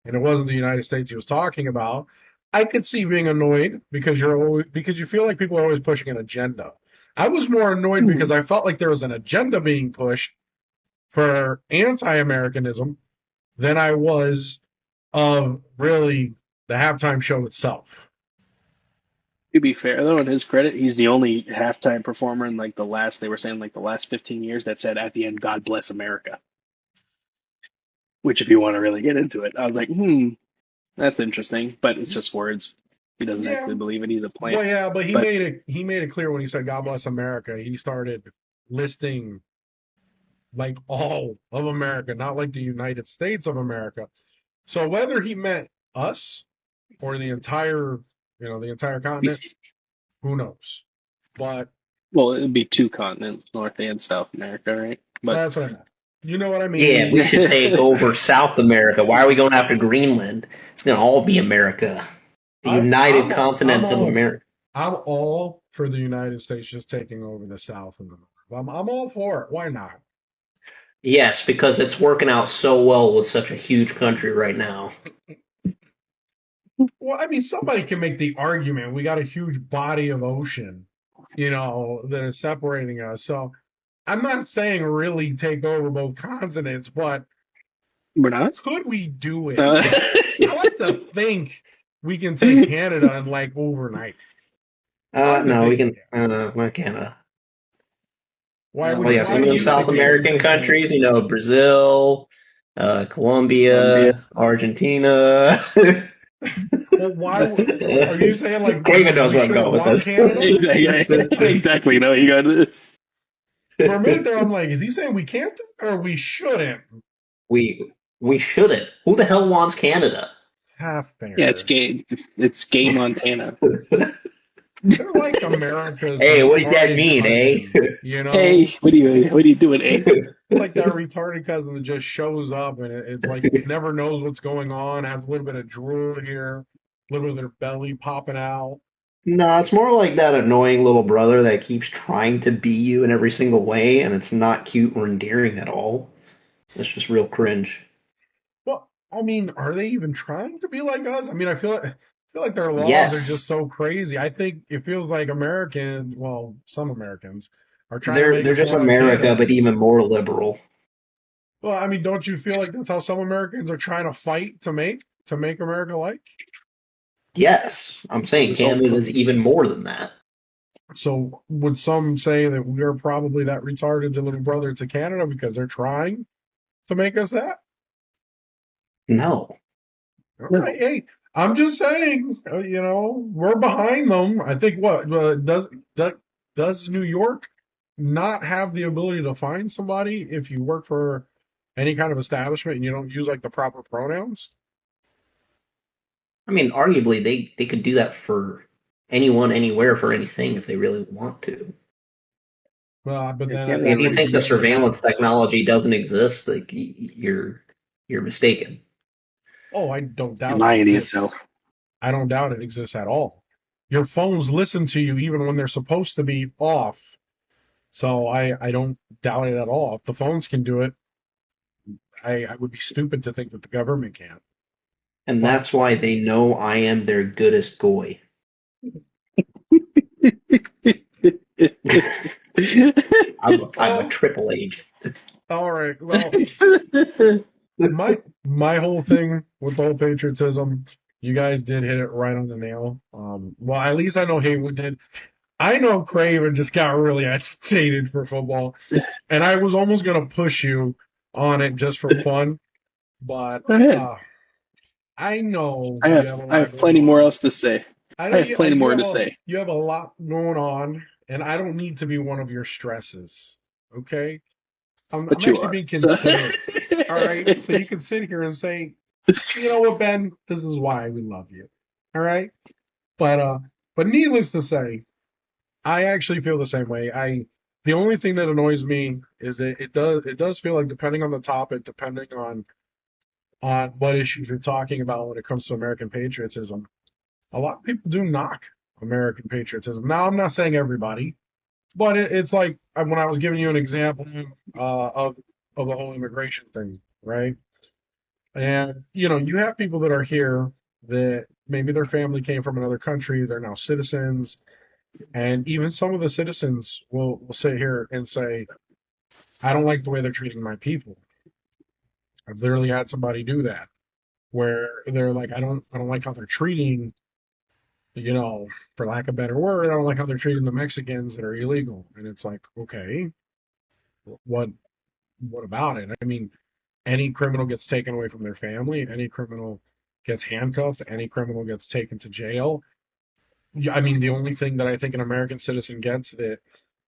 and it wasn't the United States he was talking about. I could see being annoyed because you feel like people are always pushing an agenda. I was more annoyed because I felt like there was an agenda being pushed for anti-Americanism than I was of really the halftime show itself. To be fair, though, in his credit, he's the only halftime performer in like they were saying like the last 15 years that said at the end, God bless America. Which, if you want to really get into it, I was like, that's interesting, but it's just words. He doesn't Yeah, actually believe it. He's a plant. well, yeah, but he But made it clear when he said "God bless America." He started listing like all of America, not like the United States of America. So whether he meant us or the entire continent, who knows? But well, it'd be two continents, North and South America, right? But that's what I meant. You know what I Yeah, we mean? should take over South America. Why are we going after Greenland? It's going to all be America. The I, United I'm I'm Continents of all America. I'm all for the United States just taking over the South and the North. I'm all for it. Why not? Yes, because it's working out so well with such a huge country right now. Well, I mean, somebody can make the argument. We got a huge body of ocean, that is separating us. So I'm not saying really take over both continents, but we're not. could we do it? Uh, I like to think we can take Canada in like overnight. I like to No, we think we can. can. Not Canada. Why would Well, you? yeah, Why some do of them you South think we can American take Canada? countries, Brazil, Colombia. Colombia, Argentina. Well, are you saying like Craven knows we where I'm shouldn't going with want this. Canada? Exactly. Exactly. No, you got this. For a minute there, I'm like, is he saying we can't or we shouldn't? we shouldn't. Who the hell wants Canada? Half Yeah, it's fair. gay. It's gay Montana. They're like America's Hey, what does that retarded mean, eh? cousin, Hey, what are you doing, eh? It's like that retarded cousin that just shows up and it's like never knows what's going on, has a little bit of drool here, a little bit of their belly popping out. No, it's more like that annoying little brother that keeps trying to be you in every single way, and it's not cute or endearing at all. It's just real cringe. Well, I mean, are they even trying to be like us? I mean, I feel like their laws are Yes, just so crazy. I think it feels like some Americans are trying to they're make they're us just more like America, Canada. but even more liberal. Well, I mean, don't you feel like that's how some Americans are trying to fight to make America like? Yes, I'm saying Just hope Canada for is even more than that. So would some say that we are probably that retarded to little brother to Canada because they're trying to make us that? No. All right, no. hey, I'm just saying, we're behind them. I think what does New York not have the ability to find somebody if you work for any kind of establishment and you don't use like the proper pronouns? I mean, arguably, they could do that for anyone, anywhere, for anything if they really want to. Well, but Yeah, then Canada Like, if that you would think the be surveillance technology doesn't exist, like you're mistaken. oh, I don't you're doubt it lying to exists. yourself. I don't doubt it exists at all. Your phones listen to you even when they're supposed to be off. So I don't doubt it at all. If the phones can do it, I would be stupid to think that the government can't. And But that's why they know I am their goodest goy. I'm a oh, triple agent. all right. Well, my whole thing with the whole patriotism, you guys did hit it right on the nail. Well, at least I know Haywood did. I know Craven just got really agitated for football, and I was almost gonna push you on it just for fun, but Go ahead. uh, I know I you have have a I lot have going plenty more on. else to say. I know I have plenty more to say. you have a lot going on, and I don't need to be one of your stresses. Okay, I'm But you actually are. being So considerate. All right, so you can sit here and say, you know what, Ben, this is why we love you. All right, but but needless to say, I actually feel the same way. The only thing that annoys me is that it does feel like depending on the topic, depending on what issues you're talking about when it comes to American patriotism, a lot of people do knock American patriotism. Now, I'm not saying everybody, but it's like when I was giving you an example of the whole immigration thing, right? And you have people that are here that maybe their family came from another country, they're now citizens, and even some of the citizens will sit here and say, "I don't like the way they're treating my people." I've literally had somebody do that where they're like, I don't like how they're treating, you know, for lack of a better word, I don't like how they're treating the Mexicans that are illegal. And it's like, okay, what what about it? I mean, any criminal gets taken away from their family, any criminal gets handcuffed, any criminal gets taken to jail. Yeah, I mean, the only thing that I think an American citizen gets that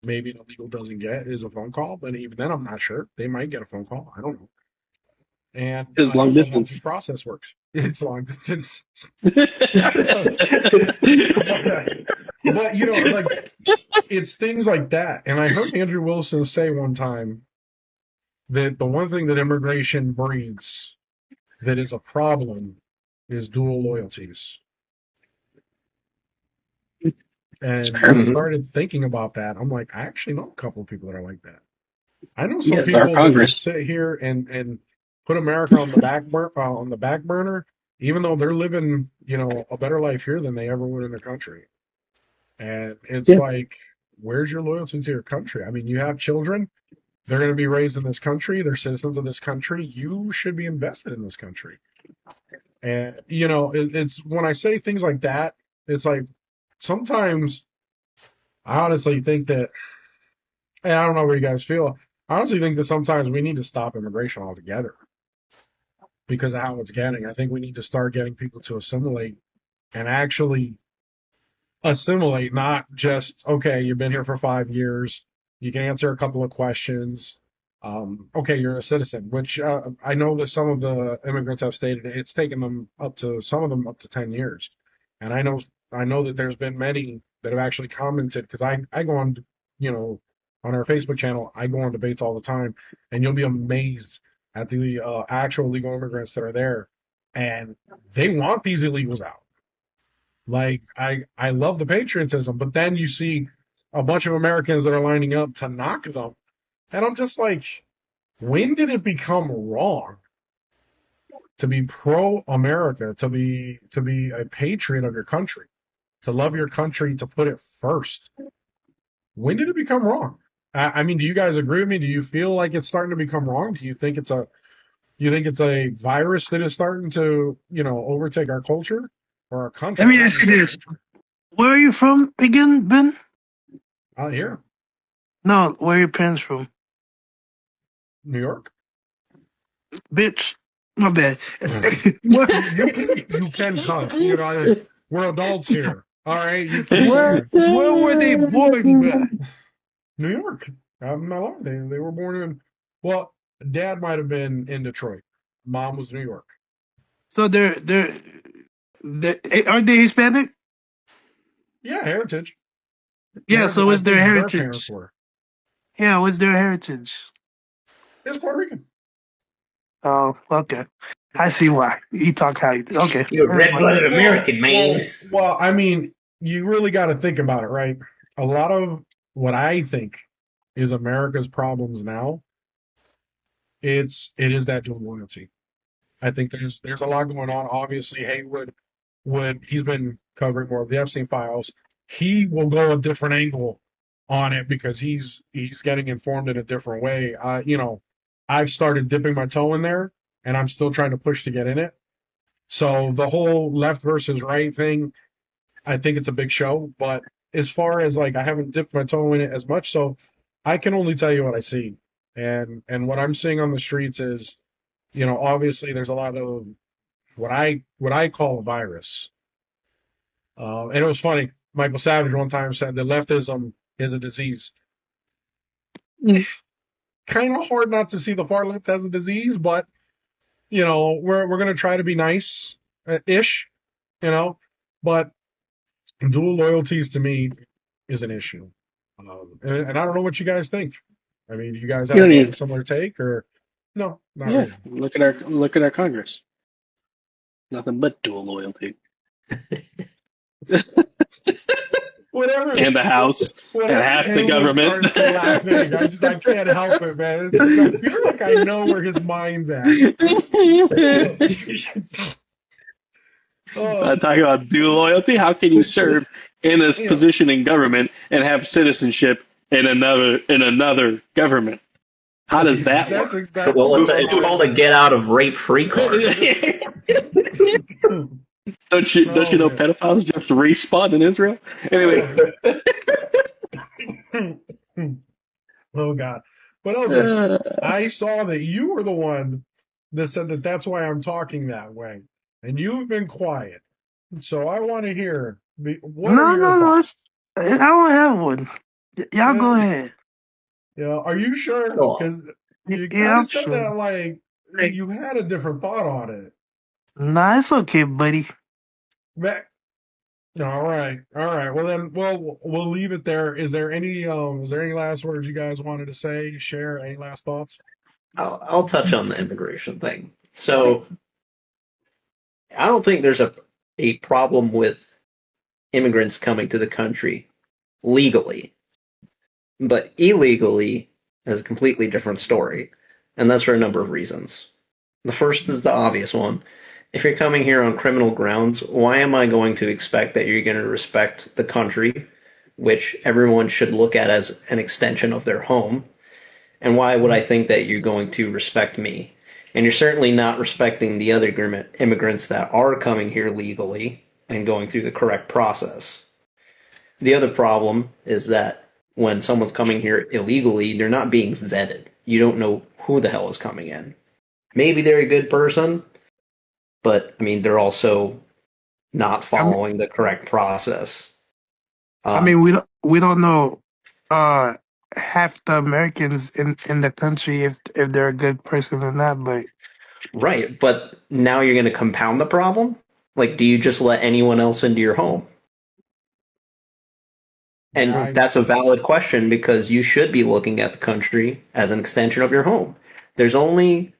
maybe an illegal doesn't get is a phone call, but even then, I'm not sure. They might get a phone call. I don't know. And it's I long don't know how distance. the process works. It's long distance. but, but, like, it's things like that. And I heard Andrew Wilson say one time that the one thing that immigration breeds that is a problem is dual loyalties. It's And when fair. I hmm started thinking about that, I'm like, I actually know a couple of people that are like that. I know some Yes, our people that will Congress. sit here and put America on the back burner, even though they're living, a better life here than they ever would in their country. And it's Yeah, like, where's your loyalty to your country? I mean, you have children, they're going to be raised in this country, they're citizens of this country. You should be invested in this country. And it's when I say things like that, it's like sometimes I honestly think that, and I don't know where you guys feel. I honestly think that sometimes we need to stop immigration altogether because of how it's getting. I think we need to start getting people to assimilate and actually assimilate, not just, okay, you've been here for 5 years, you can answer a couple of questions. Okay, you're a citizen, which I know that some of the immigrants have stated it's taken them some of them up to 10 years. And I know that there's been many that have actually commented because I go on, you know, on our Facebook channel, I go on debates all the time, and you'll be amazed at the actual legal immigrants that are there, and they want these illegals out. Like I love the patriotism, but then you see a bunch of Americans that are lining up to knock them, and I'm just like, when did it become wrong to be pro America, to be a patriot of your country, to love your country, to put it first? When did it become wrong? I mean, do you guys agree with me? Do you feel like it's starting to become wrong? Do you think it's a virus that is starting to, overtake our culture or our Let country? me Not ask you necessarily this: culture. where are you from again, Ben? Out here, No, where are your parents from? New York. Bitch, my bad. where, You can cuss. We're adults here. All right, you can where, swear. where were they born? New York. My love. They were born in. Well, Dad might have been in Detroit. Mom was New York. So they're are they Hispanic? Yeah, heritage. Yeah. So I what's their think their parents heritage? were. Yeah, what's their heritage? It's Puerto Rican. Oh, okay. I see why. You talk how you okay. You're a Never mind. red-blooded Well, American, man. well, well. I mean, you really got to think about it, right? A lot of what I think is America's problems now. It is that dual loyalty. I think there's a lot going on. Obviously, Haywood would he's been covering more of the Epstein files. He will go a different angle on it because he's getting informed in a different way. I've started dipping my toe in there, and I'm still trying to push to get in it. So the whole left versus right thing, I think it's a big show. But as far as like, I haven't dipped my toe in it as much, so I can only tell you what I see. And what I'm seeing on the streets is, obviously there's a lot of what I call a virus. And it was funny. Michael Savage one time said that leftism is a disease. Kind of hard not to see the far left as a disease, but we're gonna try to be nice, ish, you know. But dual loyalties to me is an issue, and I don't know what you guys think. I mean, do you guys You have don't a need. similar take, or no? Not Yeah, really. look at our Congress. Nothing but dual loyalty. Whatever, And the House and whatever half the Haywood government. starts to laughing, I can't help it, man. It's because I feel like I know where his mind's at. Oh, Talking about dual loyalty. How can you serve in a you know, position in government and have citizenship in another government? How does that that's work? exactly Well, what it's my it's mind called a is. get out of rape free card. Don't you Oh know man. pedophiles just respawn in Israel? Anyway, Oh. Oh God. But LJ, uh, I saw that you were the one that said that that's why I'm talking that way, and you've been quiet. So I want to hear what are No, your no, no. thoughts? I don't have one. Y'all Uh, go ahead. are you sure? Well, Because you Yeah, kind of I'm said sure. that like you had a different thought on it. Nah, it's okay, buddy. Ma- All right, all right. Well then, we'll leave it there. Is there any last words you guys wanted to say, share? Any last thoughts? I'll touch on the immigration thing. Okay. So I don't think there's a problem with immigrants coming to the country legally, but illegally is a completely different story, and that's for a number of reasons. The first is the obvious one. If you're coming here on criminal grounds, why am I going to expect that you're going to respect the country, which everyone should look at as an extension of their home? And why would I think that you're going to respect me? And you're certainly not respecting the other immigrants that are coming here legally and going through the correct process. The other problem is that when someone's coming here illegally, they're not being vetted. You don't know who the hell is coming in. Maybe they're a good person, but I mean, they're also not I mean, following the correct process. I Um, mean, we don't know uh half the Americans in the country if they're a good person or not. But right, but now you're going to compound the problem? Like, do you just let anyone else into your home? Yeah, And that's a valid question because you should be looking at the country as an extension of your home. There's only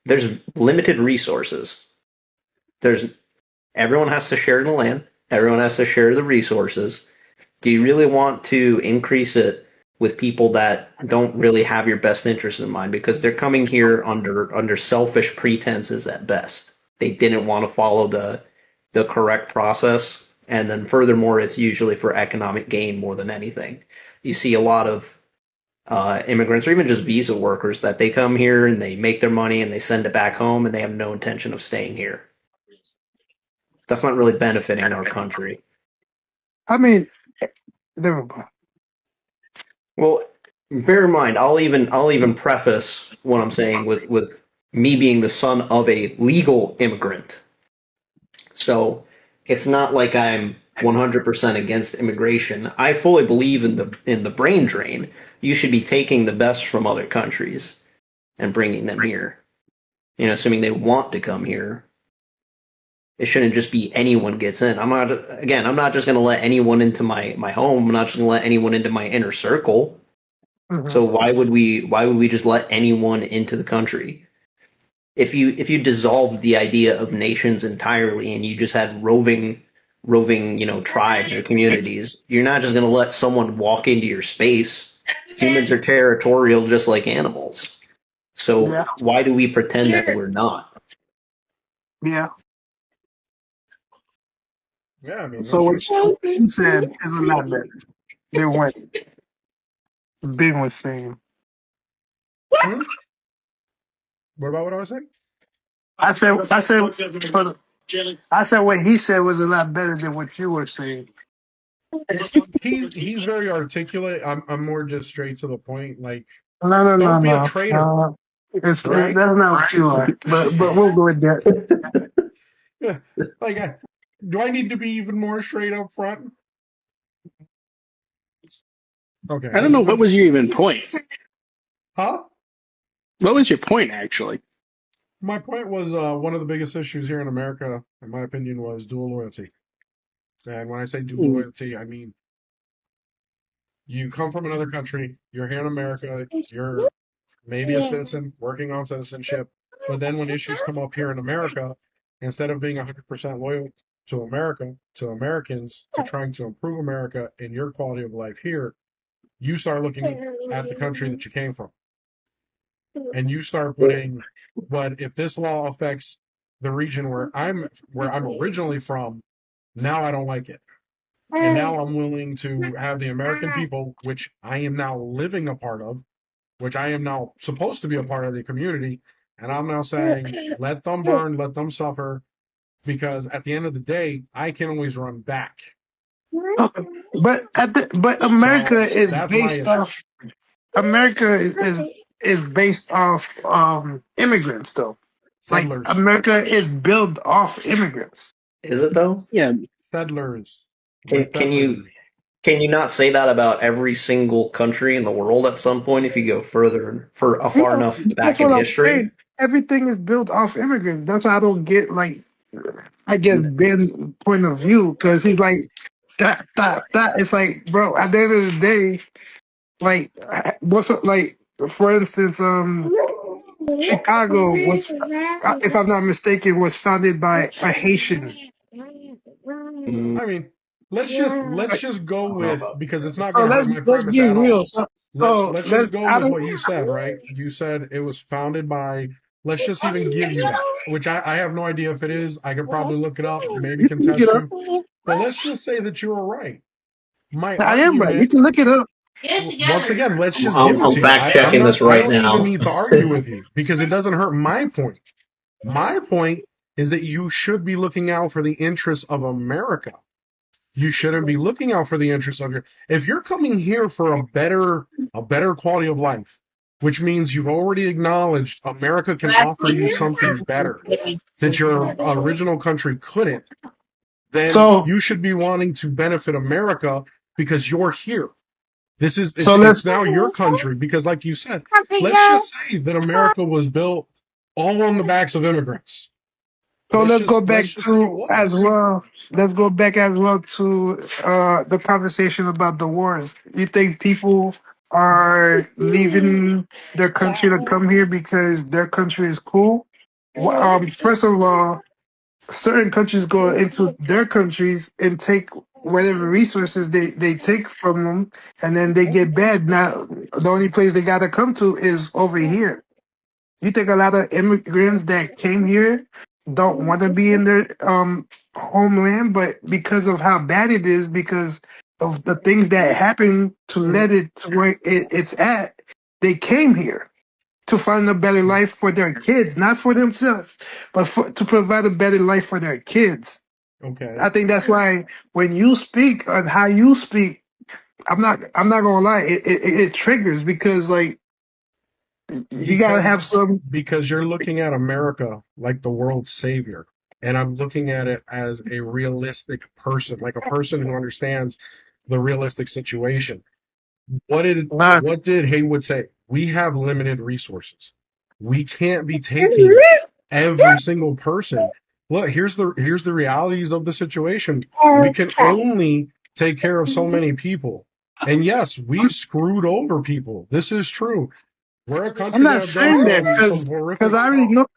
there's limited resources. There's everyone has to share the land, everyone has to share the resources. Do you really want to increase it with people that don't really have your best interest in mind because they're coming here under selfish pretenses at best? They didn't want to follow the correct process, and then furthermore, it's usually for economic gain more than anything. You see a lot of immigrants or even just visa workers that they come here and they make their money and they send it back home and they have no intention of staying here. That's not really benefiting our country. I mean, never mind. Well, bear in mind, I'll even preface what I'm saying with me being the son of a legal immigrant. So it's not like I'm 100% against immigration. I fully believe in the brain drain. You should be taking the best from other countries and bringing them here. You know, assuming they want to come here. It shouldn't just be anyone gets in. I'm not just going to let anyone into my home. I'm not just going to let anyone into my inner circle. Mm-hmm. So why would we just let anyone into the country? If you dissolve the idea of nations entirely and you just had roving, tribes or communities, you're not just going to let someone walk into your space. Humans are territorial just like animals. So Yeah, why do we pretend that we're not? yeah. Yeah, I mean, no So what shit. you said is a lot better than what Ben was saying. Hmm? What about what I was saying? I said what he said was a lot better than what you were saying. He's very articulate. I'm more just straight to the point. Like, No, no, no, don't be a no. traitor, That's right? not what you are. But we'll go with that. Yeah. Like, do I need to be even more straight up front? Okay. I don't know what was your even point. Huh? What was your point actually? My point was one of the biggest issues here in America, in my opinion, was dual loyalty. And when I say dual Mm. loyalty, I mean you come from another country, you're here in America, you're maybe a citizen working on citizenship, but then when issues come up here in America, instead of being 100% loyal to America, to Americans, to trying to improve America and your quality of life here, you start looking at the country that you came from. And you start putting, but if this law affects the region where I'm originally from, now I don't like it. And now I'm willing to have the American people, which I am now living a part of, which I am now supposed to be a part of the community, and I'm now saying, let them burn, let them suffer, because at the end of the day, I can always run back. But So America is that's my based issue. off. America is based off immigrants though. Like Settlers, America is built off immigrants. Is it though? Yeah, settlers, we're Can you settlers. can you not say that about every single country in the world at some point if you go far Yeah, enough that's back in what I'm history? saying. Everything is built off immigrants. That's why I don't get like I get Ben's point of view because he's like that. It's like, bro. At the end of the day, like what's up, like for instance, Chicago was, if I'm not mistaken, was founded by a Haitian. Mm, I mean, let's just go with, because it's not So going to hurt my let's premise be at real. all. So, Let's so let's just let's go I with don't what you said, right? You said it was founded by. Let's just even give you that, which I have no idea if it is. I could probably look it up, maybe you can look it contest up. you, but let's just say that you were right. My I am right. You argument, can look it up. once again, let's I'm, just give I'm, it I'm to you. fact I'm checking not. this I right don't even now. need to argue with you because it doesn't hurt my point. My point is that you should be looking out for the interests of America. You shouldn't be looking out for the interests of your. If you're coming here for a better quality of life, which means you've already acknowledged America can offer you something better that your original country couldn't, then So you should be wanting to benefit America because you're here. This is so it's let's now your country because, like you said, let's just say that America was built all on the backs of immigrants. So Let's let's go just let's back just say it to as was. well. Let's go back as well to the conversation about the wars. You think people are leaving their country to come here because their country is cool? First of all, certain countries go into their countries and take whatever resources they take from them, and then they get bad. Now, the only place they gotta come to is over here. You think a lot of immigrants that came here don't want to be in their homeland, but because of how bad it is, because of the things that happened to Mhm. let it to where it's at. They came here to find a better life for their kids, not for themselves, but to provide a better life for their kids. Okay. I think that's why when you speak on how you speak, I'm not gonna lie, it triggers because like you gotta Because have some. because you're looking at America like the world's savior, and I'm looking at it as a realistic person, like a person who understands the realistic situation. Nah, What did Haywood say? We have limited resources. We can't be taking every single person. Look, here's the realities of the situation. We can only take care of so many people. And yes, we've screwed over people. This is true. We're a I'm country that not have done saying that some because horrific I already stuff. know.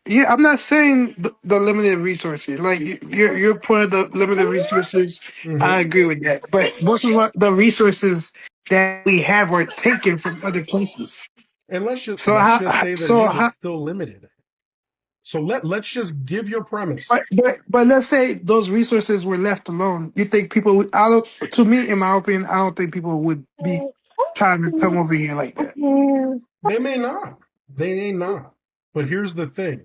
Yeah, I'm not saying the limited resources. Like your point of the limited resources, Hmm. I agree with that. But most of the resources that we have are taken from other places. And So let's how? just say that it So is. how? It's still limited. So let's just give your premise. But let's say those resources were left alone. You think people would? I don't. To me, in my opinion, I don't think people would be trying to come over here like that. They may not. They may not. But here's the thing.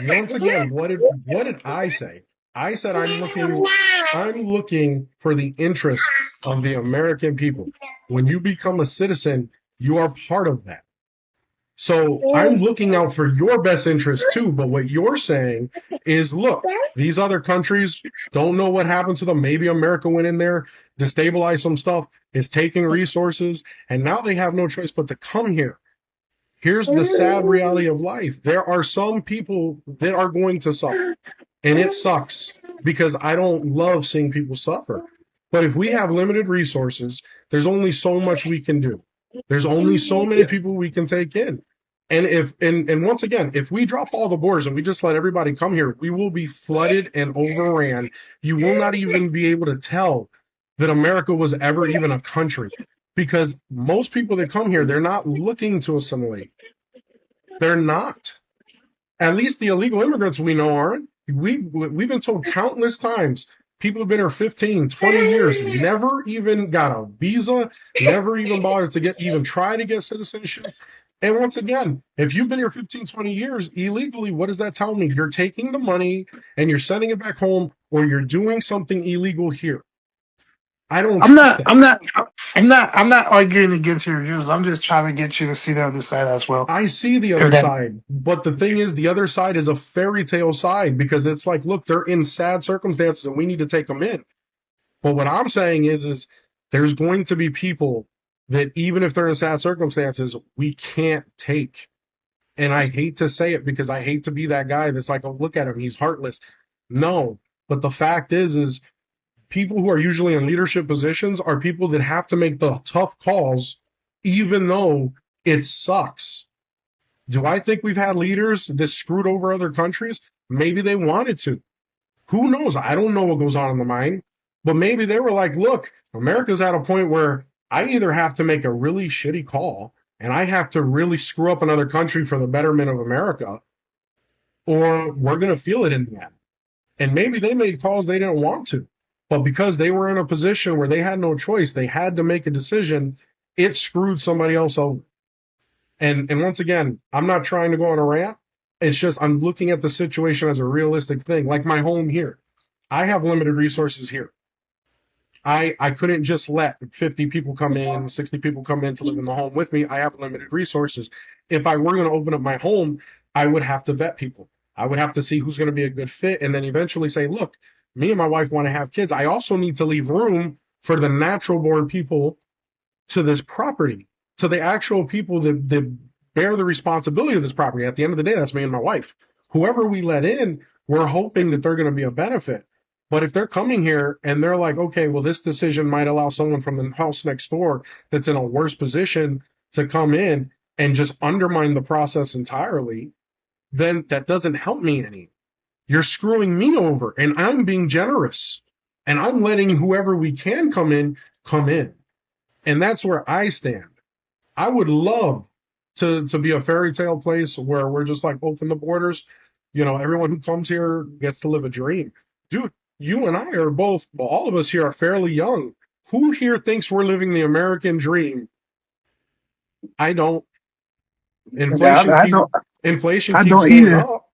Once again, what did I say? I said I'm looking for the interest of the American people. When you become a citizen, you are part of that. So I'm looking out for your best interest too. But what you're saying is, look, these other countries don't know what happened to them. Maybe America went in there, destabilized some stuff, is taking resources, and now they have no choice but to come here. Here's the sad reality of life. There are some people that are going to suffer, and it sucks because I don't love seeing people suffer. But if we have limited resources, there's only so much we can do. There's only so many people we can take in. And once again, if we drop all the borders and we just let everybody come here, we will be flooded and overran. You will not even be able to tell that America was ever even a country because most people that come here, they're not looking to assimilate. They're not. At least the illegal immigrants we know aren't. We've been told countless times people have been here 15, 20 years, never even got a visa, never even bothered to get even try to get citizenship. And once again, if you've been here 15, 20 years illegally, what does that tell me? You're taking the money and you're sending it back home or you're doing something illegal here. I don't I'm trust not. that. I'm not arguing against your views. I'm just trying to get you to see the other side as well. I see the If other that, side, but the thing is, the other side is a fairy tale side because it's like, look, they're in sad circumstances and we need to take them in. But what I'm saying is there's going to be people that even if they're in sad circumstances, we can't take. And I hate to say it because I hate to be that guy that's like, oh, look at him, he's heartless. No, but the fact is people who are usually in leadership positions are people that have to make the tough calls, even though it sucks. Do I think we've had leaders that screwed over other countries? Maybe they wanted to. Who knows? I don't know what goes on in the mind. But maybe they were like, look, America's at a point where I either have to make a really shitty call and I have to really screw up another country for the betterment of America, or we're going to feel it in the end. And maybe they made calls they didn't want to. But because they were in a position where they had no choice, they had to make a decision, it screwed somebody else over. And once again, I'm not trying to go on a rant. It's just I'm looking at the situation as a realistic thing. Like my home here, I have limited resources here. I couldn't just let 50 people come in, 60 people come in to live in the home with me. I have limited resources. If I were going to open up my home, I would have to vet people. I would have to see who's going to be a good fit and then eventually say, look, me and my wife want to have kids. I also need to leave room for the natural born people to this property, to the actual people that bear the responsibility of this property. At the end of the day, that's me and my wife. Whoever we let in, we're hoping that they're going to be a benefit. But if they're coming here and they're like, okay, well, this decision might allow someone from the house next door that's in a worse position to come in and just undermine the process entirely, then that doesn't help me any. You're screwing me over, and I'm being generous, and I'm letting whoever we can come in come in. And that's where I stand. I would love to be a fairy tale place where we're just like open the borders. You know, everyone who comes here gets to live a dream. Dude, you and I are both, well, all of us here are fairly young. Who here thinks we're living the American dream? I don't. Yeah, Inflation I keep don't. inflation I keeps don't going either. up.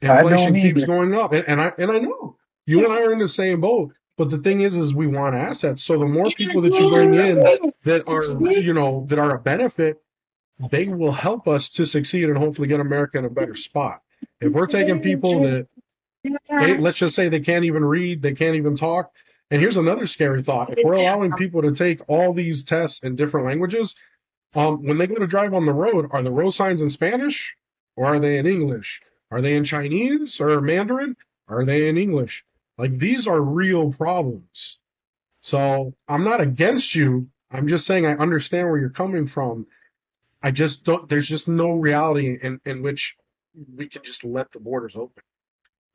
I don't Inflation keeps either. going up, and I know you and I are in the same boat. But the thing is we want assets. So the more people that you bring in that are, that are a benefit, they will help us to succeed and hopefully get America in a better spot. If we're taking people that let's just say they can't even read, they can't even talk. And here's another scary thought: if we're allowing people to take all these tests in different languages, when they go to drive on the road, are the road signs in Spanish or are they in English? Are they in Chinese or Mandarin? Are they in English? Like, these are real problems. So I'm not against you. I'm just saying I understand where you're coming from. I just don't, there's just no reality in which we can just let the borders open.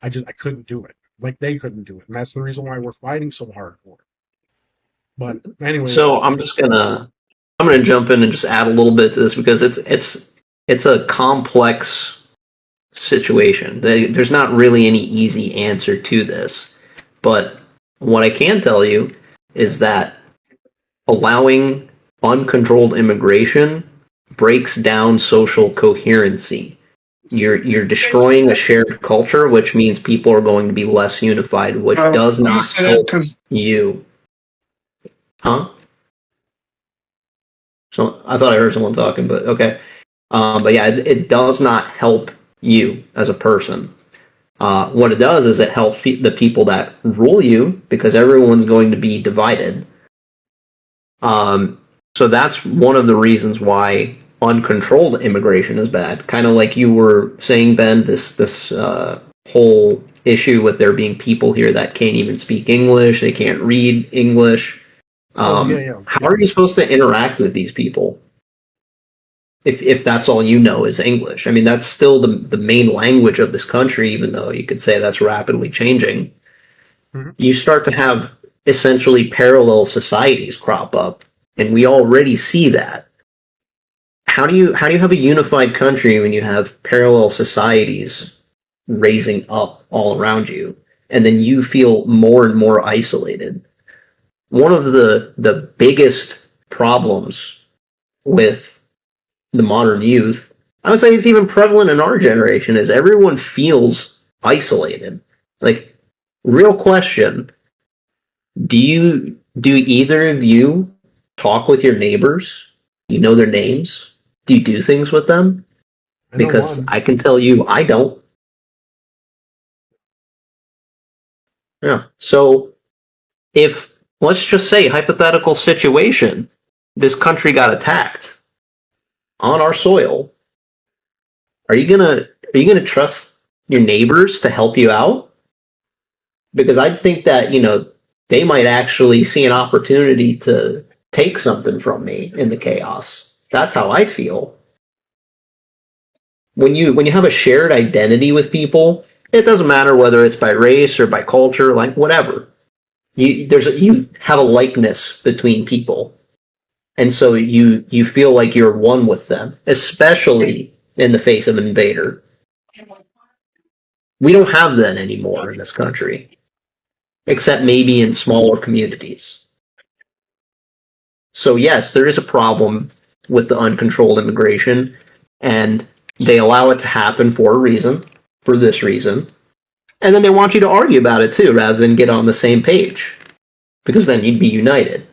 I couldn't do it. Like they couldn't do it. And that's the reason why we're fighting so hard for it. But anyway, So I'm gonna jump in and just add a little bit to this because it's a complex situation. There's not really any easy answer to this. But what I can tell you is that allowing uncontrolled immigration breaks down social coherency. You're destroying a shared culture, which means people are going to be less unified, which does You not say that help because you. Huh? So I thought I heard someone talking, but okay. But yeah, it does not help you as a person. What it does is it helps the people that rule you because everyone's going to be divided. Um, so that's one of the reasons why uncontrolled immigration is bad. Kind of like you were saying, Ben, this whole issue with there being people here that can't even speak English, they can't read English. oh yeah, yeah, How yeah. are you supposed to interact with these people if that's all you know is English? I mean, that's still the main language of this country, even though you could say that's rapidly changing. Mhm. You start to have essentially parallel societies crop up, and we already see that. How do you have a unified country when you have parallel societies raising up all around you, and then you feel more and more isolated? One of the biggest problems with the modern youth, I would say it's even prevalent in our generation, is everyone feels isolated. Like, real question, do either of you talk with your neighbors? Do you know their names? Do you do things with them? I know Because one. I can tell you I don't. Yeah. So if, let's just say, hypothetical situation, this country got attacked on our soil, are you gonna trust your neighbors to help you out? Because I think that, they might actually see an opportunity to take something from me in the chaos. That's how I'd feel. When you have a shared identity with people, it doesn't matter whether it's by race or by culture, like whatever. You have a likeness between people, and so you feel like you're one with them, especially in the face of an invader. We don't have that anymore in this country, except maybe in smaller communities. So yes, there is a problem with the uncontrolled immigration, and they allow it to happen for a reason, for this reason, and then they want you to argue about it too, rather than get on the same page, because then you'd be united.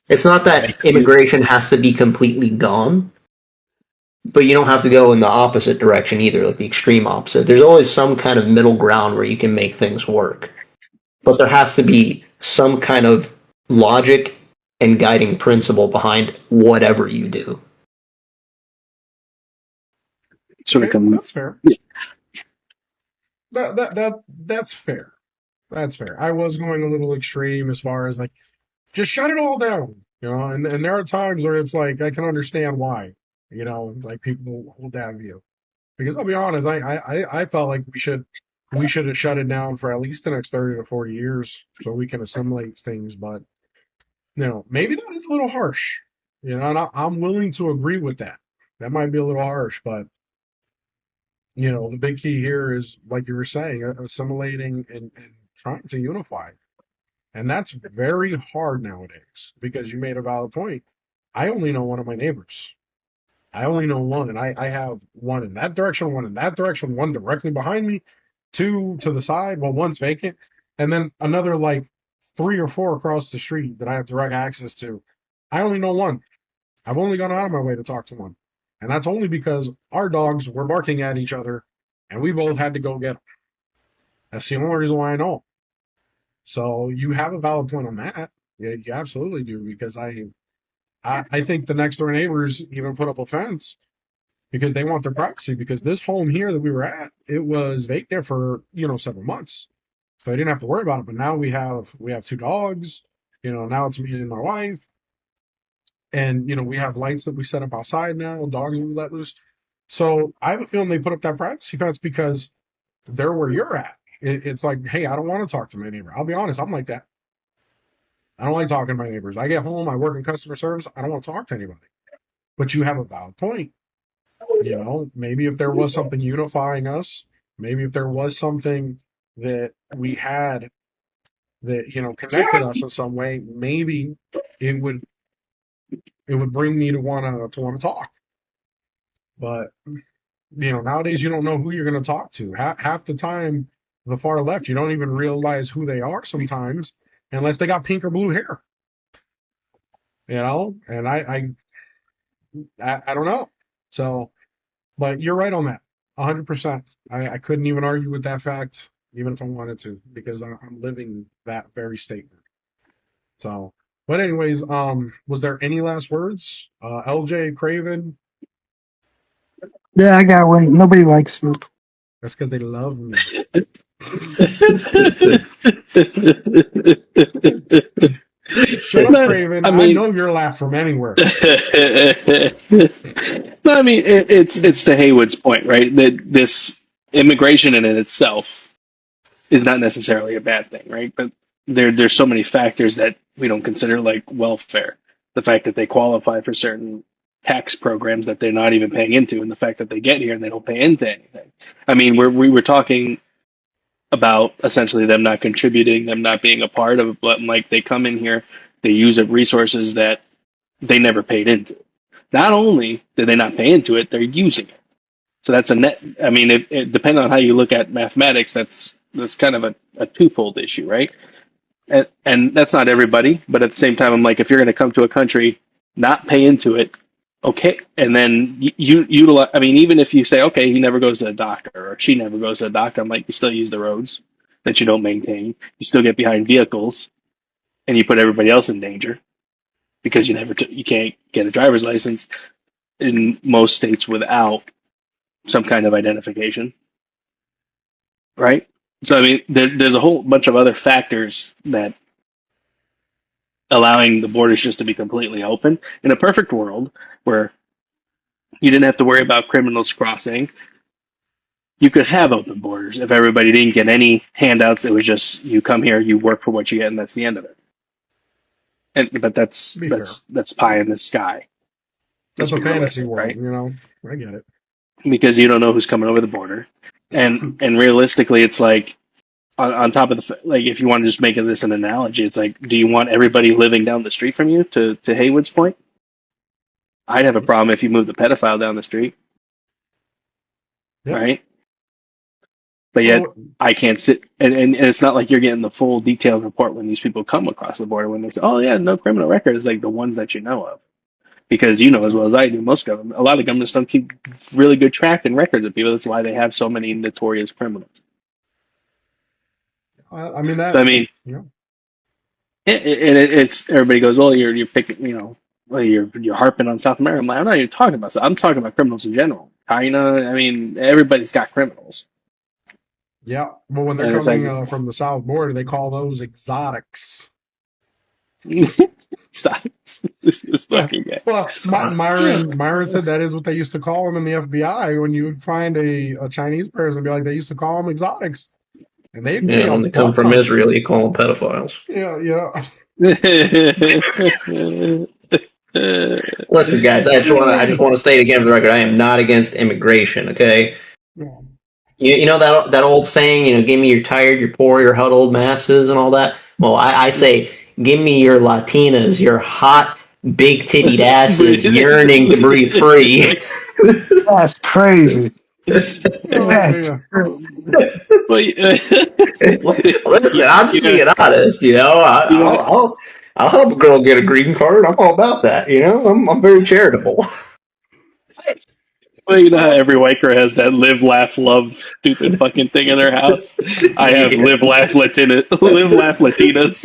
It's not that immigration has to be completely gone, but you don't have to go in the opposite direction either, like the extreme opposite. There's always some kind of middle ground where you can make things work, but there has to be some kind of logic and guiding principle behind whatever you do. Sort of Okay, come. that's fair. That's fair. That's fair. I was going a little extreme as far as like just shut it all down, and there are times where it's like I can understand why, like people hold that view. Because I'll be honest, I felt like we should have shut it down for at least the next 30 to 40 years so we can assimilate things. But maybe that is a little harsh, and I'm willing to agree with that. That might be a little harsh, but the big key here is like you were saying, assimilating and trying to unify. And that's very hard nowadays because you made a valid point. I only know one of my neighbors. I only know one, and I have one in that direction, one in that direction, one directly behind me, two to the side. Well, one's vacant, and then another like three or four across the street that I have direct access to. I only know one. I've only gone out of my way to talk to one, and that's only because our dogs were barking at each other, and we both had to go get them. That's the only reason why I know. So you have a valid point on that. Yeah, you absolutely do because I think the next door neighbors even put up a fence because they want their privacy. Because this home here that we were at, it was vacant for several months, so I didn't have to worry about it. But now we have two dogs. Now it's me and my wife, and we have lights that we set up outside now. Dogs we let loose. So I have a feeling they put up that privacy fence because they're where you're at. It's like, hey, I don't want to talk to my neighbor. I'll be honest, I'm like that. I don't like talking to my neighbors. I get home, I work in customer service. I don't want to talk to anybody. But you have a valid point. Maybe if there was something unifying us, maybe if there was something that we had that connected us in some way, maybe it would bring me to want to talk. But nowadays you don't know who you're going to talk to. Half the time, the far left, you don't even realize who they are sometimes, unless they got pink or blue hair. And I don't know. So, but you're right on that, 100%. I couldn't even argue with that fact, even if I wanted to, because I'm living that very statement. So, but anyways, was there any last words? LJ, Craven? Yeah, I got one. Nobody likes me. That's because they love me. Shut up, No, Craven. I I mean, know you're laugh from anywhere. no, I mean it's to Haywood's point, right? That this immigration in itself is not necessarily a bad thing, right? But there's so many factors that we don't consider, like welfare, the fact that they qualify for certain tax programs that they're not even paying into, and the fact that they get here and they don't pay into anything. I mean, we were talking about essentially them not contributing, them not being a part of, but like they come in here, they use up resources that they never paid into. Not only did they not pay into it, they're using it. So that's a net. I mean, it depending on how you look at mathematics, that's kind of a twofold issue, right? And that's not everybody, but at the same time, I'm like, if you're going to come to a country, not pay into it, okay, and then you utilize. I mean, even if you say, okay, he never goes to the doctor or she never goes to the doctor, I'm like, you still use the roads that you don't maintain. You still get behind vehicles, and you put everybody else in danger because you can't get a driver's license in most states without some kind of identification, right? So I mean, there's a whole bunch of other factors that allowing the borders just to be completely open. In a perfect world where you didn't have to worry about criminals crossing, you could have open borders if everybody didn't get any handouts. It was just you come here, you work for what you get, and that's the end of it. But To be fair, that's pie in the sky. Let's that's a be fantasy realistic, world, right? I get it. Because you don't know who's coming over the border, and realistically, it's like on top of like if you want to just make this an analogy, it's like, do you want everybody living down the street from you? To Haywood's point, I'd have a problem if you moved a pedophile down the street, Yeah. right? But yet Well, I can't sit, and it's not like you're getting the full detailed report when these people come across the border when they say, oh yeah, no criminal record. It's like the ones that you know of, because you know as well as I do, most government, a lot of governments don't keep really good track and records of people. That's why they have so many notorious criminals. I mean So that. I mean, Yeah. it's everybody goes, well, you're picking, well, you're harping on South America. I'm like, I'm not even talking about that. I'm talking about criminals in general. China, I mean, everybody's got criminals, Yeah. Well, when they're and it's coming like, from the south border, they call those exotics. stop this Yeah. fucking guy. Well, Myron said that is what they used to call them in the FBI when you would find a Chinese person, be like they used to call them exotics, and they'd pay Yeah, a when they come buck from ton. Israel, you call them pedophiles. Yeah, yeah. Listen, guys, I just want to say it again for the record. I am not against immigration. Okay, Yeah. you know that old saying, give me your tired, your poor, your huddled masses, and all that. Well, I say, give me your Latinas, your hot, big tittied asses yearning to breathe free. That's crazy. Oh That's man. But Listen, I'm just yeah, being honest. yeah. I'll help a girl get a green card. I'm all about that. I'm very charitable. Well, you know how every white girl has that live, laugh, love, stupid fucking thing in their house. I have Yeah. live, laugh, Latina, live, laugh, Latinas.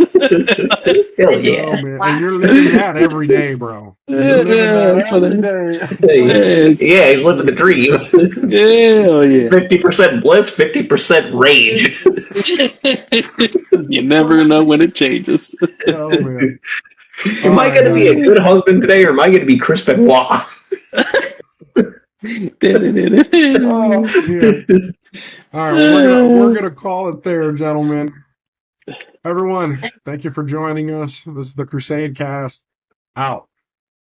Hell Oh yeah. man. And you're living that every day, bro. You're living Yeah, that that's what every it day. Yeah, is. he's living the dream. Hell yeah. 50% bliss, 50% rage. You never know when it changes. Oh man. Am All I right, going to be a guys. good husband today, or am I going to be Chris Benoit? Oh man. All right, well we're gonna call it there, gentlemen. Everyone, thank you for joining us. This is the Crusade Cast out.